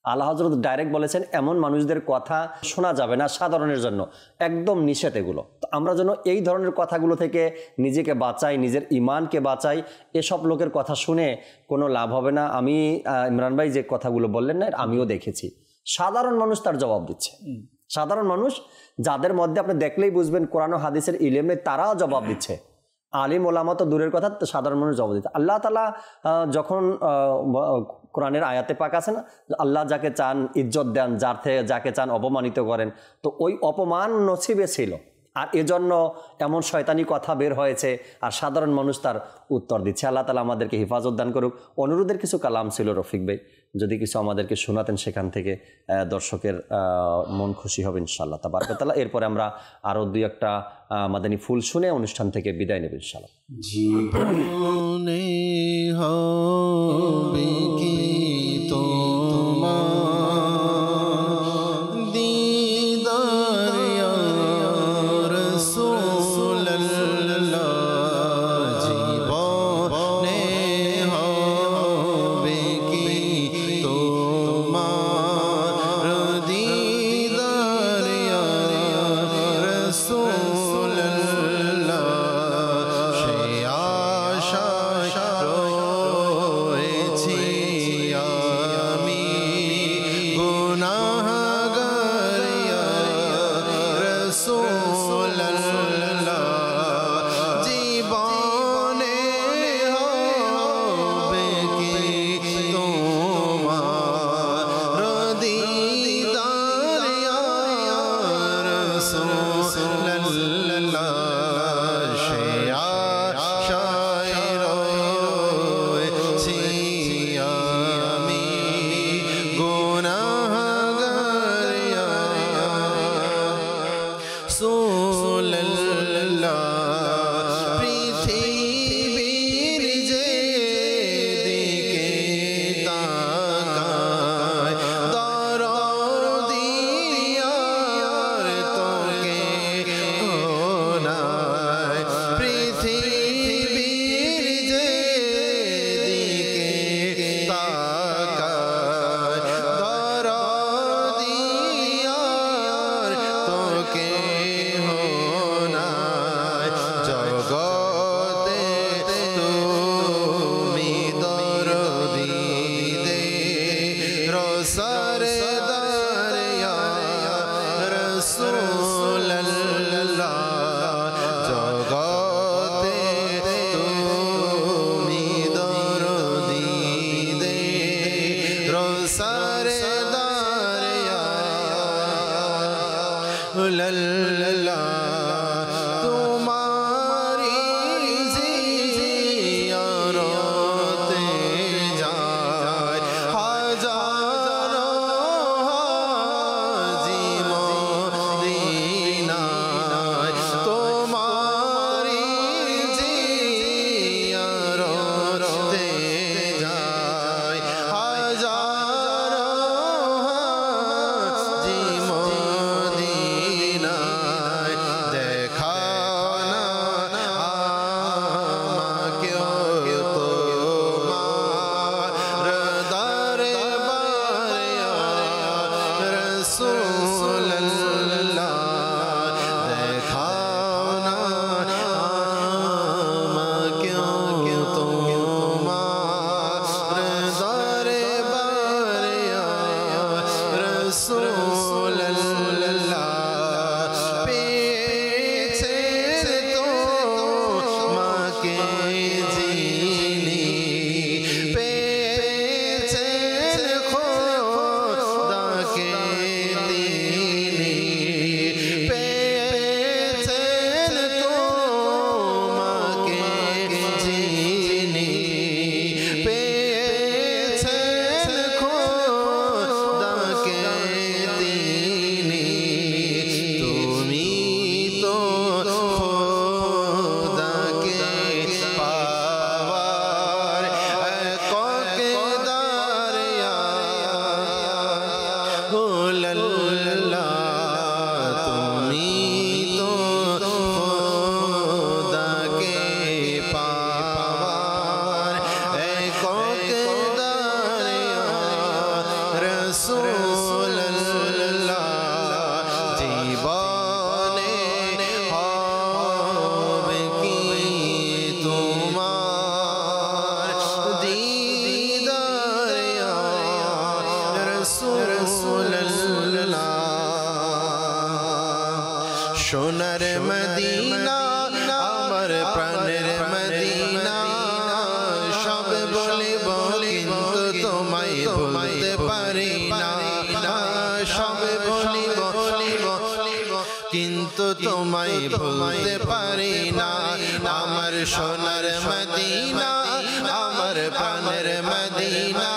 আল্লাহ হযরত ডাইরেক্ট বলেছেন এমন মানুষদের কথা শোনা যাবে না, সাধারণের জন্য একদম নিষেধ এগুলো। তো আমরা যেন এই ধরনের কথাগুলো থেকে নিজেকে বাঁচাই, নিজের ইমানকে বাঁচাই। এসব লোকের কথা শুনে কোনো লাভ হবে না। আমি ইমরান ভাই যে কথাগুলো বললেন না, আমিও দেখেছি। সাধারণ মানুষ তার জবাব দিচ্ছে। সাধারণ মানুষ যাদের মধ্যে আপনি দেখলেই বুঝবেন কোরআন ও হাদিসের ইলম নেই, তারাও জবাব দিচ্ছে। আলিম ওলামা তো দূরের কথা, সাধারণ মানুষ জবাব দিচ্ছে। আল্লাহ তাআলা যখন কোরআনের আয়াতে পাক আছে না, আল্লাহ যাকে চান ইজ্জত দেন, যাকে চান অপমানিত করেন। তো ওই অপমান নসিবে ছিল, আর এজন্য এমন শয়তানি কথা বের হয়েছে, আর সাধারণ মানুষ তার উত্তর দিচ্ছে। আল্লাহ তাআলা আমাদেরকে হেফাজত দান করুক। অনুরোধের কিছু কালাম ছিল রফিক ভাই, যদি কিছু আমাদেরকে শোনাতেন, সেখান থেকে দর্শকের মন খুশি হবে ইনশাআল্লাহ তাবারক ওয়া তাআলা। এরপরে আমরা আরও 2-1টা মাদানী ফুল শুনে অনুষ্ঠান থেকে বিদায় নেব ইনশাআল্লাহ। জীবনে হবে কি তোমার দিদার ইয়া রাসূলুল্লাহ, জীবনে হবে কি তোমার দিদার ইয়া রাসূলুল্লাহ, সে আশায় রয়েছি আমি গুনাহগার ইয়া রাসূলুল্লাহ, জীবনে হবে কি তোমার দিদার ইয়া রাসূলুল্লাহ, সে আশায় রয়েছি আমি গুনাহগার ইয়া রাসূলুল্লাহ, পৃথিবীর যে দিকে তাকায় দরদি আর তোকে নাই, পৃথিবীর যে দিকে তাকায় দরদি আর তোকে নাই, জগতে তুমি দরদি দে রসরদার ইয়া রাসূলুল্লাহ, জগতে তুমি দরদি দে রসরদার ইয়া রাসূলুল্লাহ, তোমারি জিয়ারতে যায় হাজারো হাজি মদিনায়, তোমারি জিয়ারতে যায় হাজারো সোনার মদিনা আমার প্রাণের মদিনা সব বলিব কিন্তু তোমায় ভুলতে পারি না সব বলিব কিন্তু তোমায় ভুলতে পারি না আমার সোনার মদিনা আমার প্রাণের মদিনা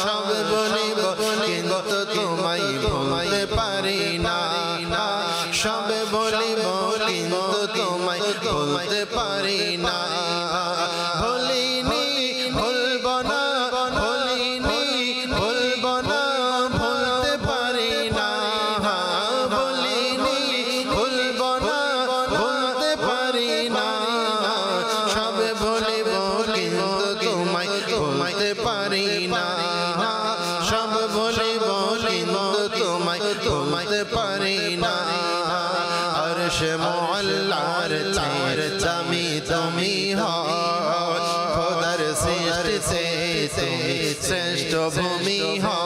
সব বলিব কিন্তু তোমায় ভুলতে পারি না সব বলিব কিন্তু তোমায় ভুলতে পারি না ভুলিনি ভুলব না ভুলিনি ভুলব না ভুলতে পারি না ভুলিনি ভুলব না ভুলতে পারি না সব বলিব কিন্তু তোমায় ভুলতে পারি না সব বলিব কিন্তু তোমায় ভুলতে পারি না अर्श मोहल्लार चार जमी तुमी हो खुदर श्रेष्ठ से तुमी श्रेष्ठ भूमि हो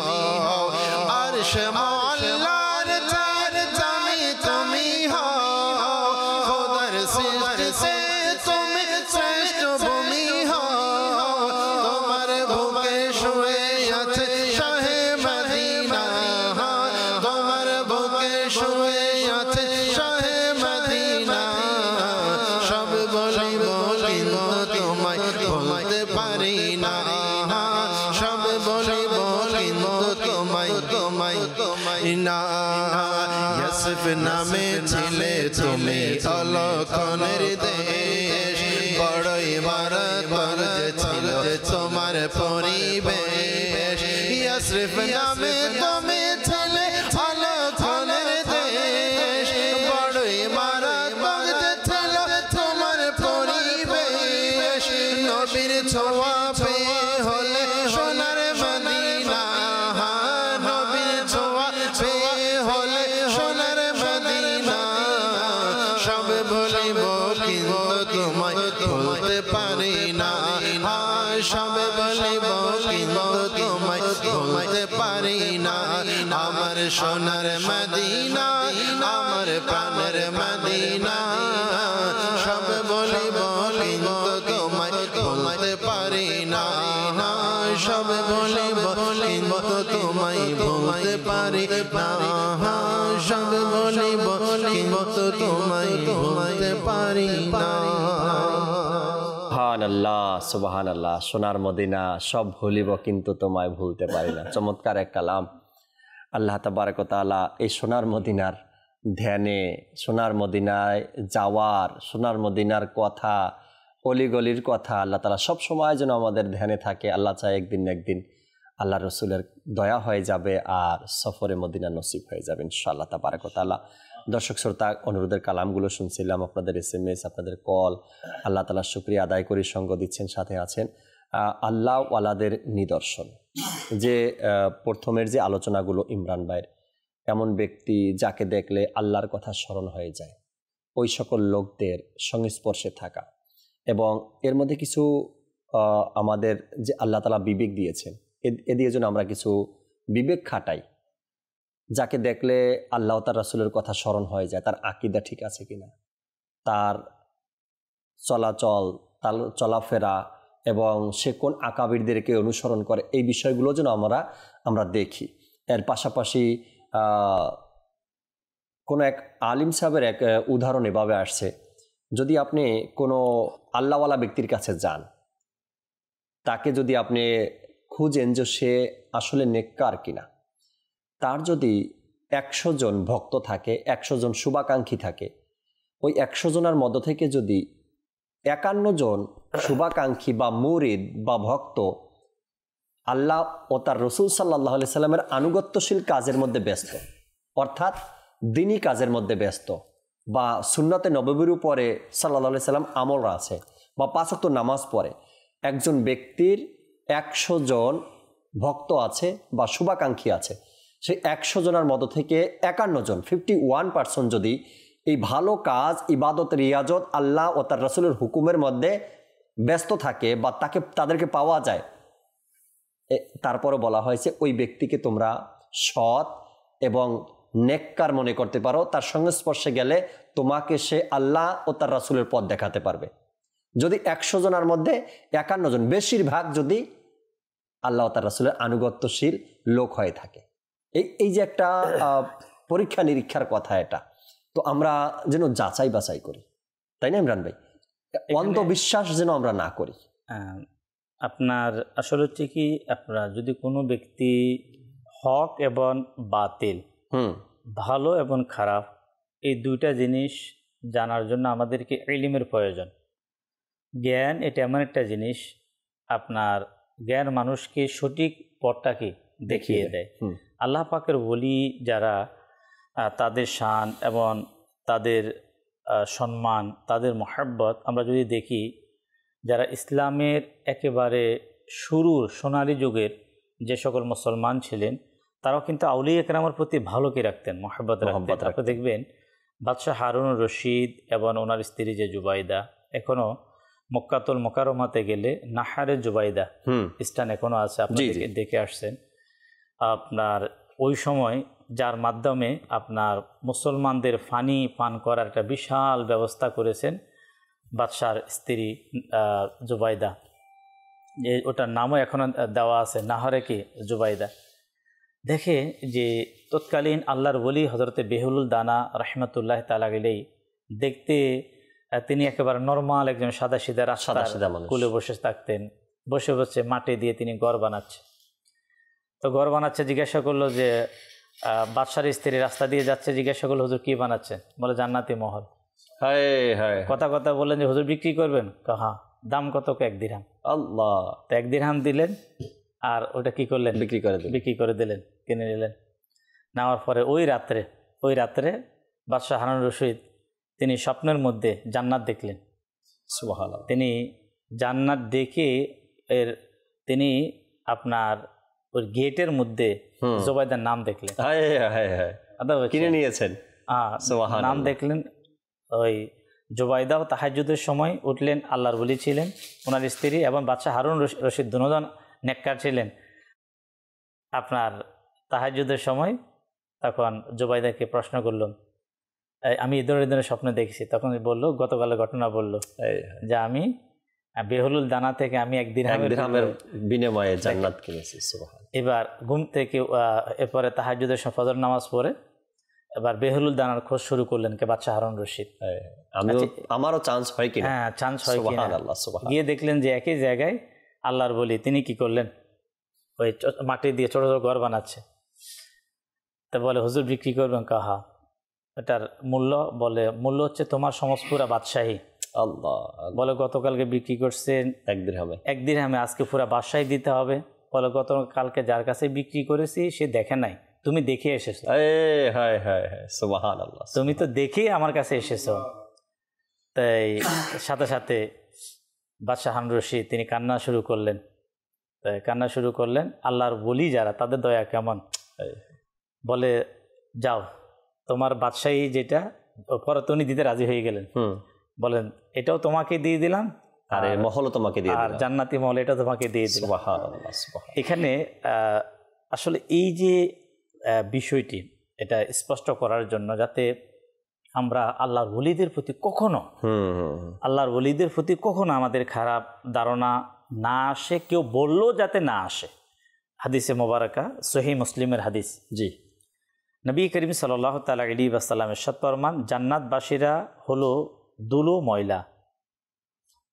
अर्श मोहल्लार चार जमी तुमी हो खुदर श्रेष्ठ से तुमी श्रेष्ठ भूमि हो तुम्हार भूखे शुए আছে শাহে মদিনা তোমার ভূखे শুয়ে আছে শাহে মদিনা সব বলিব কিন্তু তোমায় ভুলতে পারি না সব বলিব কিন্তু তোমায় না ইউসুফ নামে ছিলে তুমি অলক্ষণের দেশ বড়ই মারাত্মক ছিল তোমার পরিবেশ ইউসুফ নামে তুমি ছিলে অলক্ষণের দেশ বড়ই মারাত্মক ছিল তোমার পরিবেশ নবীর ছোঁয়া পেয়ে হলে সোনার মদিনা নবীর ছোঁয়া পেয়ে হলে সোনার মদিনা সব বলিব কিন্তু তোমায় ভুলতে পারি না সব বলিব কিন্তু তোমায় ভুলতে পারি না আমার সোনার মদিনা আমার প্রাণের মদিনা সব বলিব কিন্তু তোমায় ভুলতে পারি না সব বলিব কিন্তু তোমায় ভুলতে পারি না সব বলিব কিন্তু তোমায় ভুলতে পারি না সুবহানাল্লাহ সুবহানাল্লাহ সোনার মদিনা সব ভুলিব কিন্তু তোমায় ভুলতে পারি না চমৎকার এক কালাম আল্লাহ তাবারক ওয়া তাআলা এই সোনার মদিনার ধ্যানে সোনার মদিনায় যাওয়ার সোনার মদিনার কথা অলিগলির কথা আল্লাহ তাআলা সব সময় যেন আমাদের ধ্যানে থাকে আল্লাহ চায় একদিন না একদিন আল্লাহ রসুলের দয়া হয়ে যাবে আর সফরে মদিনা নসিব হয়ে যাবে ইনশাআল্লাহ তাবারক ওয়া তাআলা দর্শক শ্রোতা অনুরোধের কালামগুলো শুনছিলাম আপনাদের SMS আপনাদের কল আল্লাহ তাআলার শুকরিয়া আদায় করে সঙ্গ দিচ্ছেন সাথে আছেন আল্লাহ ওয়ালাদের নিদর্শন যে প্রথমের যে আলোচনাগুলো ইমরান ভাইয়ের এমন ব্যক্তি যাকে দেখলে আল্লাহর কথা স্মরণ হয়ে যায় ওই সকল লোকদের সংস্পর্শে থাকা এবং এর মধ্যে কিছু আমাদের যে আল্লাহ তাআলা বিবেক দিয়েছেন এ দিয়ে যেন আমরা কিছু বিবেক খাটাই যাকে দেখলে আল্লাহ তার রাসূলের কথা স্মরণ হয়ে যায় তার আকীদা ঠিক আছে কিনা তার চলাচল তার চলাফেরা এবং সে কোন আকাবিরদেরকে অনুসরণ করে এই বিষয়গুলো যেন আমরা দেখি এর পাশাপাশি কোনো এক আলিম সাহেবের এক উদাহরণ এভাবে আসছে যদি আপনি কোনো আল্লাহওয়ালা ব্যক্তির কাছে যান তাকে যদি আপনি খুঁজেন যে সে আসলে নেককার কিনা তার যদি 100 জন ভক্ত থাকে 100 জন শুভাকাঙ্ক্ষী থাকে ওই 100 জনের মধ্য থেকে যদি 51 জন শুভাকাঙ্ক্ষী বা মুরিদ বা ভক্ত আল্লাহ ও তার রসুল সাল্লাল্লাহু আলাইহি সাল্লামের আনুগত্যশীল কাজের মধ্যে ব্যস্ত অর্থাৎ দ্বীনি কাজের মধ্যে ব্যস্ত বা সুন্নতে নববীর উপরে সাল্লাল্লাহু আলাইহি সাল্লাম আমল আছে বা 5 ওয়াক্ত নামাজ পড়ে একজন ব্যক্তির 100 জন ভক্ত আছে বা শুভাকাঙ্ক্ষী আছে সেই 100 জনের মধ্য থেকে 51 জন 51% যদি এই ভালো কাজ ইবাদত রিয়াজত আল্লাহ ও তার রাসূলের হুকুমের মধ্যে ব্যস্ত থাকে বা তাদেরকে পাওয়া যায় তারপরে বলা হয়েছে ওই ব্যক্তিকে তোমরা সৎ এবং নেককার মনে করতে পারো, তার সংস্পর্শে গেলে তোমাকে সে আল্লাহ ও তার রাসূলের পথ দেখাতে পারবে। যদি 100 জনের মধ্যে 51 জন, বেশিরভাগ যদি আল্লাহ ও তার রাসূলের আনুগত্যশীল লোক হয়ে থাকে। এই যে একটা পরীক্ষা নিরীক্ষার কথা, এটা তো আমরা যেন যাচাই বাছাই করি, তাই না ইমরান ভাই? অন্ধবিশ্বাস যেন আমরা না করি। আপনার আসলে হচ্ছে কি, আপনারা যদি কোনো ব্যক্তি হক এবং বাতিল, ভালো এবং খারাপ, এই দুইটা জিনিস জানার জন্য আমাদেরকে ইলমের প্রয়োজন। জ্ঞান এটা এমন একটা জিনিস, আপনার জ্ঞান মানুষকে সঠিক পথটাকে দেখিয়ে দেয়। আল্লাহ পাকের ওলি যারা, তাদের শান এবং তাদের সম্মান, তাদের মহব্বত আমরা যদি দেখি, যারা ইসলামের একেবারে শুরুর সোনালী যুগের যে সকল মুসলমান ছিলেন, তারাও কিন্তু আউলিয়া কেরামের প্রতি ভালোকে রাখতেন, মহব্বত রাখতেন। আপনি দেখবেন বাদশাহ হারুন রশিদ এবং ওনার স্ত্রী যে জুবাইদা, এখনও মক্কাতুল মুকাররমাতে গেলে নাহারে জুবাইদা স্থান এখনও আছে, আপনি দেখে আসছেন। আপনার ওই সময় যার মাধ্যমে আপনার মুসলমানদের পানি পান করার একটা বিশাল ব্যবস্থা করেছেন বাদশার স্ত্রী জুবাইদা, যে ওটার নামও এখনও দেওয়া আছে, নাহরে কি জুবাইদা। দেখে যে তৎকালীন আল্লাহর ওলি হজরতে বেহুলুল দানা রহমতুল্লাহ তাআলা আলাইহি দেখতে তিনি একেবারে নর্মাল একজন সাদা সিধা কুলে বসে থাকতেন, বসে বসে মাটি দিয়ে তিনি ঘর বানাচ্ছে। তো ঘর বানাচ্ছে, জিজ্ঞাসা করলো যে বাদশার স্ত্রী রাস্তা দিয়ে যাচ্ছে, জিজ্ঞাসা করলো হুজুর কি বানাচ্ছেন? বলে জান্নাতি মহল। কথা বললেন যে হুজুর বিক্রি করবেন? হ্যাঁ। দাম কত? 1 দিরহাম। আল্লাহ। তো 1 দিরহাম দিলেন, আর ওটা কি করলেন? বিক্রি করে দিলেন, কিনে নিলেন। নেওয়ার পরে ওই রাত্রে বাদশাহ হারুন রশিদ তিনি স্বপ্নের মধ্যে জান্নাত দেখলেন। সুবহানাল্লাহ। তিনি জান্নাত দেখে তিনি আপনার ওই গেটের মধ্যে জুবাইদার নাম দেখলেন। কিনে নিয়েছেন। নাম দেখলেন। ওই জুবাইদাও তাহাজ্জুদের সময় উঠলেন, আল্লাহর ওলি ছিলেন, ওনার স্ত্রী এবং বাদশাহ হারুন রশিদ দুজন নেককার ছিলেন। আপনার তাহাজ্জুদের সময় তখন জুবাইদাকে প্রশ্ন করলাম, আমি এই ধরনের স্বপ্ন দেখেছি। তখন বলল, গতকালের ঘটনা বলল যে আমি বেহুলুল দানা থেকে আমি 1 দিরহামের বিনিময়ে জান্নাত কিনেছি। সুবহানাল্লাহ। এবার ঘুম থেকে এরপরে তাহাজ্জুদের ফজর নামাজ পড়ে এবার বেহুলুল দানার খোঁজ শুরু করলেন কে বাদশাহ হারুন রশিদ। আমারও চান্স হয় কিনা? হ্যাঁ, চান্স হয় কিনা। গিয়ে দেখলেন যে একই জায়গায় আল্লাহর বলি তিনি কি করলেন, ওই মাটি দিয়ে ছোট ছোট ঘর বানাচ্ছে। তা বলে হুজুর বিক্রি করবেন? কাহা। এটার মূল্য হচ্ছে তোমার সমস্ত বাদশাহী। আল্লাহ। বলে গতকালকে বিক্রি করছেন 1 দিরহামে। 1 দিরহামে, আজকে পুরা বাদশাহী দিতে হবে। বলে গতকালকে যার কাছে বিক্রি করেছি সে দেখে নাই, তুমি দেখে এসেছো। সুবহানাল্লাহ। তুমি তো দেখে আমার কাছে এসেছো। তাই সাথে সাথে বাদশাহ হারুন রশিদ তিনি কান্না শুরু করলেন। আল্লাহর ওলি যারা, তাদের দয়া কেমন। বলে যাও, তোমার বাদশাহী যেটা পরে উনি দিতে রাজি হয়ে গেলেন। বলেন এটাও তোমাকে দিয়ে দিলাম, আর মহলও তোমাকে দিয়ে দিলাম, আর জান্নাতি মহল এটা তোমাকে দিয়ে দিলাম। সুবহানাল্লাহ। এখানে আসলে এই যে বিষয়টি, এটা স্পষ্ট করার জন্য যাতে আমরা আল্লাহর ওলিদের প্রতি কখনো আমাদের খারাপ ধারণা না আসে, কেউ বললো যাতে না আসে। হাদিসে মোবারকা সহিহ মুসলিমের হাদিস। জি, নবী করিম সাল্লাল্লাহু তাআলা আলাইহি ওয়াসাল্লাম ইরশাদ ফরমান, জান্নাতবাসীরা হলো দুলো ময়লা,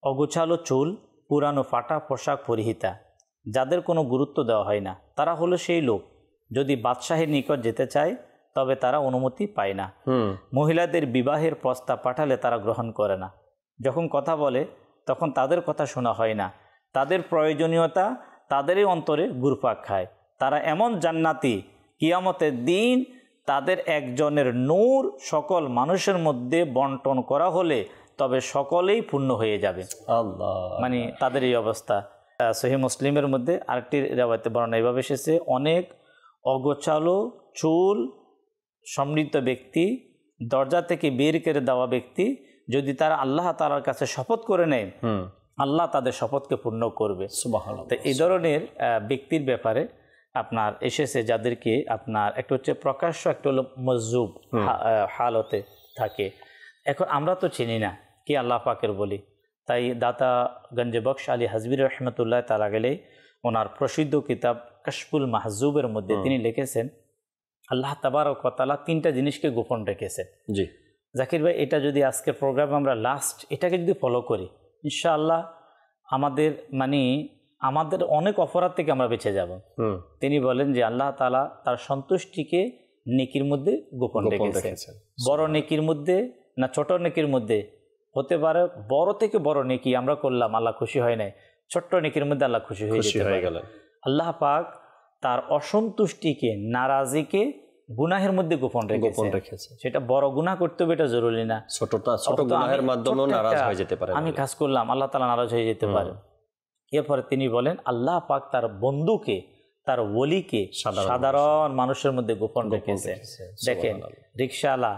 অগোছালো চুল, পুরানো ফাটা পোশাক পরিহিতা, যাদের কোনো গুরুত্ব দেওয়া হয় না। তারা হলো সেই লোক, যদি বাদশাহের নিকট যেতে চায় তবে তারা অনুমতি পায় না। মহিলাদের বিবাহের প্রস্তাব পাঠালে তারা গ্রহণ করে না। যখন কথা বলে তখন তাদের কথা শোনা হয় না। তাদের প্রয়োজনীয়তা তাদেরই অন্তরে ঘুরপাক খায়। তারা এমন জান্নাতি, কিয়ামতের দিন তাদের একজনের নূর সকল মানুষের মধ্যে বন্টন করা হলে তবে সকলেই পূর্ণ হয়ে যাবে। আল্লাহ। মানে তাদের এই অবস্থা। সহিহ মুসলিমের মধ্যে আরেকটি রিওয়ায়াতে বর্ণনা এইভাবে এসেছে, অনেক অগোছালো চুল সমৃদ্ধ ব্যক্তি, দরজা থেকে বের করে দেওয়া ব্যক্তি, যদি তারা আল্লাহ তাআলার কাছে শপথ করে নেয়, আল্লাহ তাদের শপথকে পূর্ণ করবে। সুবহানাল্লাহ। তো এই ধরনের ব্যক্তির ব্যাপারে আপনার এসেছে, যাদেরকে আপনার একটা হচ্ছে প্রকাশ্য, একটা হলো মজজুব হালতে থাকে। এখন আমরা তো চিনি না কি আল্লাহ পাকের বলি, তাই দাতা গঞ্জে বক্স আলী হাজবির রহমতুল্লাহ তাআলা গেলে ওনার প্রসিদ্ধ কিতাব কাশফুল মাহজুবের মধ্যে তিনি লিখেছেন আল্লাহ তাবারক ওয়া তাআলা তিনটা জিনিসকে গোপন রেখেছেন। জি জাকির ভাই, এটা যদি আজকের প্রোগ্রামে আমরা লাস্ট এটাকে যদি ফলো করি, ইনশাআল্লাহ আমাদের অনেক অপরাধ থেকে আমরা বেঁচে যাব। তিনি বলেন যে আল্লাহ তাআলা তার সন্তুষ্টিকে নেকির মধ্যে গোপন রেখেছেন। বড় নেকির মধ্যে না ছোট নেকির মধ্যে হতে পারে, বড় থেকে বড় নেকি আমরা করলাম, আল্লাহ খুশি হয় নাই, ছোট্ট নেকির মধ্যে আল্লাহ খুশি হয়ে গেল। আল্লাহ পাক তার অসন্তুষ্টিকে, নারাজিকে গুনাহের মধ্যে গোপন রেখেছে। সেটা বড় গুনাহ করতে হবে এটা জরুরি না, ছোট গুনাহের মাধ্যমেও নারাজ হয়ে যেতে পারে। আমি কাজ করলাম, আল্লাহ তাআলা নারাজ হয়ে যেতে পারে। এরপরে তিনি বলেন আল্লাহ পাক তার বন্ধুকে, তার ওলিকে সাধারণ মানুষের মধ্যে গোপন রেখেছে। দেখেন রিকশাওয়ালা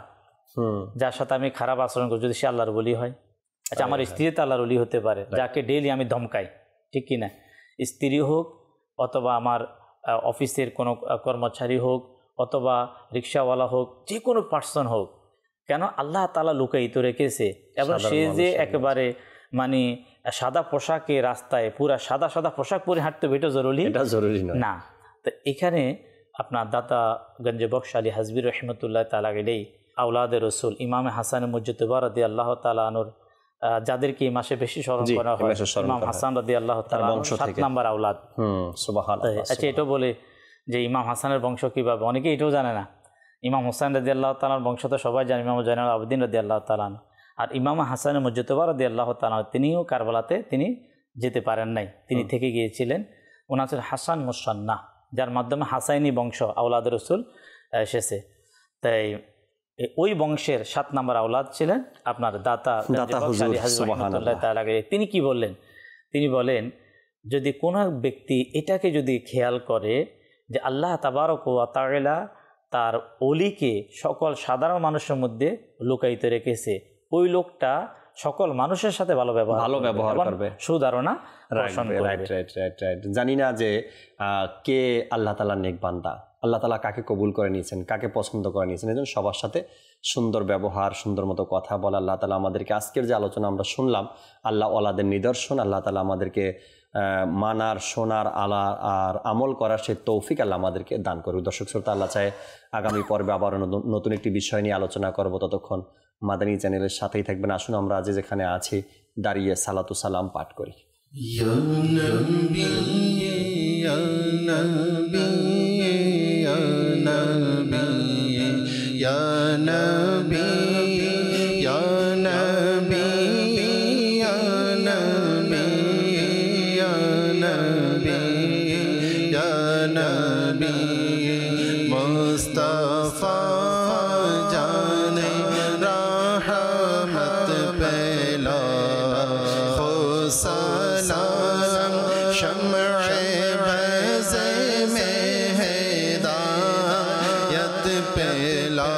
যার সাথে আমি খারাপ আচরণ করি, যদি সে আল্লাহর ওলি হয়, আচ্ছা আমার স্ত্রী তো আল্লাহর ওলি হতে পারে, যাকে ডেইলি আমি ধমকাই, ঠিক কিনা? স্ত্রী হোক অথবা আমার অফিসের কোনো কর্মচারী হোক অথবা রিক্সাওয়ালা হোক, যে কোনো পার্সন হোক, কেন আল্লাহ তাআলা লুকায়িত রেখেছে। এবং সে যে একেবারে সাদা পোশাকে রাস্তায় পুরা সাদা পোশাক পরে হাঁটতে হবে এটা জরুরি না। তো এখানে আপনার দাতা গঞ্জে বক্স আলী হাজবির রহমতুল্লাহ তাআলা গেলেই আওলাদের রসুল ইমাম হাসান মুজতবা রাদিয়াল্লাহু তাআলা আনহুর, যাদেরকে এই মাসে বেশি স্মরণ করা হয়, ইমাম হাসান রাদিয়াল্লাহু তাআলা 7 নাম্বার আওলাদ। সুবহানাল্লাহ। আচ্ছা, এটা বলে যে ইমাম হাসানের বংশ কিভাবে, অনেকে এটাও জানে না। ইমাম হোসেন রাদিয়াল্লাহু তাআলার বংশ তো সবাই জানে, ইমাম জয়নুল আবেদিন রাদিয়াল্লাহু তাআলা। আর ইমাম হাসান মুজতবা রাদিয়াল্লাহু তাআলা তিনিও কারবালাতে তিনি যেতে পারেন নাই, তিনি থেকে গিয়েছিলেন। ওনার হচ্ছেন হাসান মুসান্নাহ, যার মাধ্যমে হাসাইনি বংশ আওলাদের রসুল এসেছে। তাই ওই বংশের 7 নম্বর আওলাদ ছিলেন আপনার দাতা তিনি কি বললেন? তিনি বলেন যদি কোনো ব্যক্তি এটাকে যদি খেয়াল করে যে আল্লাহ তাবারক ওয়া তাআলা তার ওলিকে সকল সাধারণ মানুষের মধ্যে লুকায়িত রেখেছে, ওই লোকটা সকল মানুষের সাথে ভালো ব্যবহার করবে, সুধারণা পোষণ করবে। জানি না যে কে আল্লাহ তাআলার নেক বান্দা, আল্লাহ তাআলা কাকে কবুল করে নিয়েছেন, কাকে পছন্দ করে নিয়েছেন। এজন্য সবার সাথে সুন্দর ব্যবহার, সুন্দর মতো কথা বলা। আল্লাহ তাআলা আমাদেরকে আজকের যে আলোচনা আমরা শুনলাম, আল্লাহ ওয়ালাদের নিদর্শন, আল্লাহ তাআলা আমাদেরকে মানার, শোনার, আর আমল করার সে তৌফিক আল্লাহ আমাদেরকে দান করুক। দর্শক শ্রোতা, আল্লাহ চায় আগামী পর্বে আবার নতুন একটি বিষয় নিয়ে আলোচনা করব। ততক্ষণ মাদানী চ্যানেলের সাথেই থাকবেন। আসুন আমরা আজ যেখানে আছি দাঁড়িয়ে সালাতু সালাম পাঠ করি। ইয়া নবী ইয়া নবী ইয়া নবী ইয়া নবী ইয়া নবী ইয়া নবী ইয়া নবী ইয়া নবী মুস্তাফা জানে रहमत पेला हो सलाम शम्अ बज़ में हिदायत पेला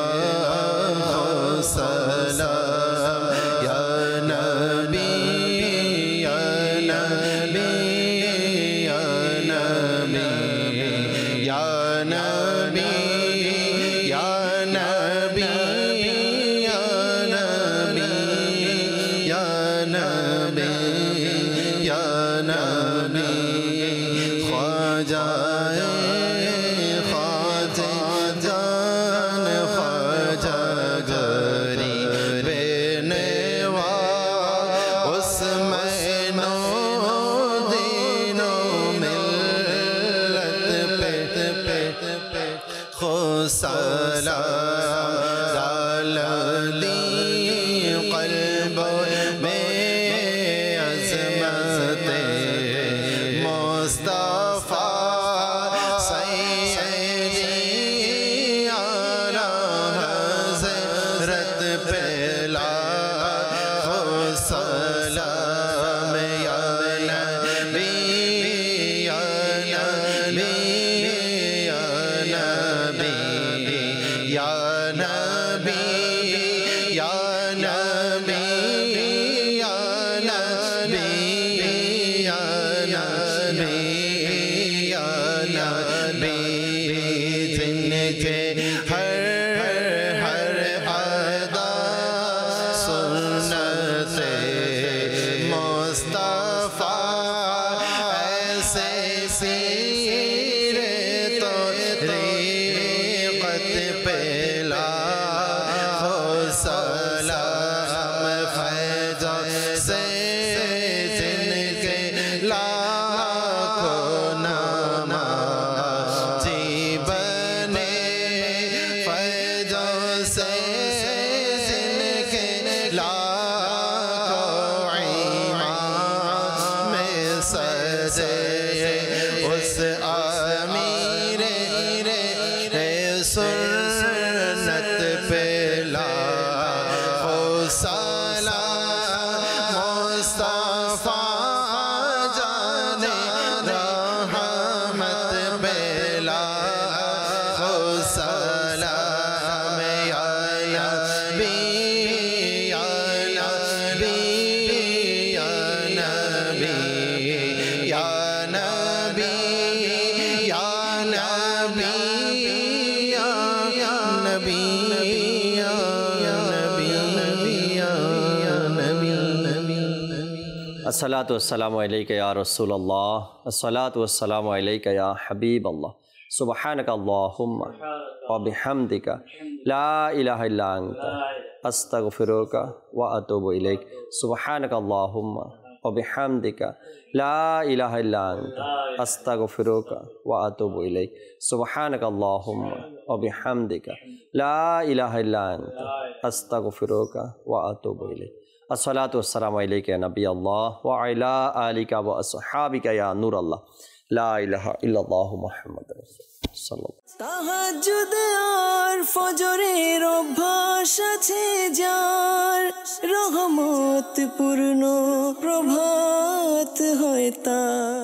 हो सलाम या नबी या नबी या नबी या नबी या नबी या नबी जिनके हर हर अदा सुन्नते मुस्तफा ऐसे सीरे तो तरीक़त पे लाखो सलाम फैज़ से जिनके लाखों नामा जीवने फैज़ से जिनके लाखों ईमान में सजे उस आमीर सुन्नत पे लाखों सलाम मुस्तफा जाने रहमत पे लाखों सलाम या नबी या नबी या नबी या नबी या नबी या नबी या नबी या नबी अस्सलातु वस्सलामु अलैका या रसूलल्लाह, अस्सलातु वस्सलामु अलैका या हबीबल्लाह, सुब्हानका अल्लाहुम्मा व बिहम्दिका ला इलाहा इल्ला अंता अस्तगफिरुका व अतूबु इलैक। सुब्हानका अल्लाहुम्मा व बिहम्दिका ला इलाहा इल्ला अंता अस्तगफिरुका व अतूबु इलैक। सुब्हानका अल्लाहुम्मा व बिहम्दिका ला इलाहा इल्ला अंता अस्तगफिरुका व अतूबु इलैक। अस्सलातु वस्सलामु अलैका या नबी अल्लाह व अला आलिका व अस्हाबिका या नूर अल्लाह, ला इलाहा इल्लल्लाहु मुहम्मद सल्लल्लाहु। তাহাজ্জুদ আর ফজরের অভ্যাস আছে যার, রহমত পূর্ণ প্রভাত হয় তার।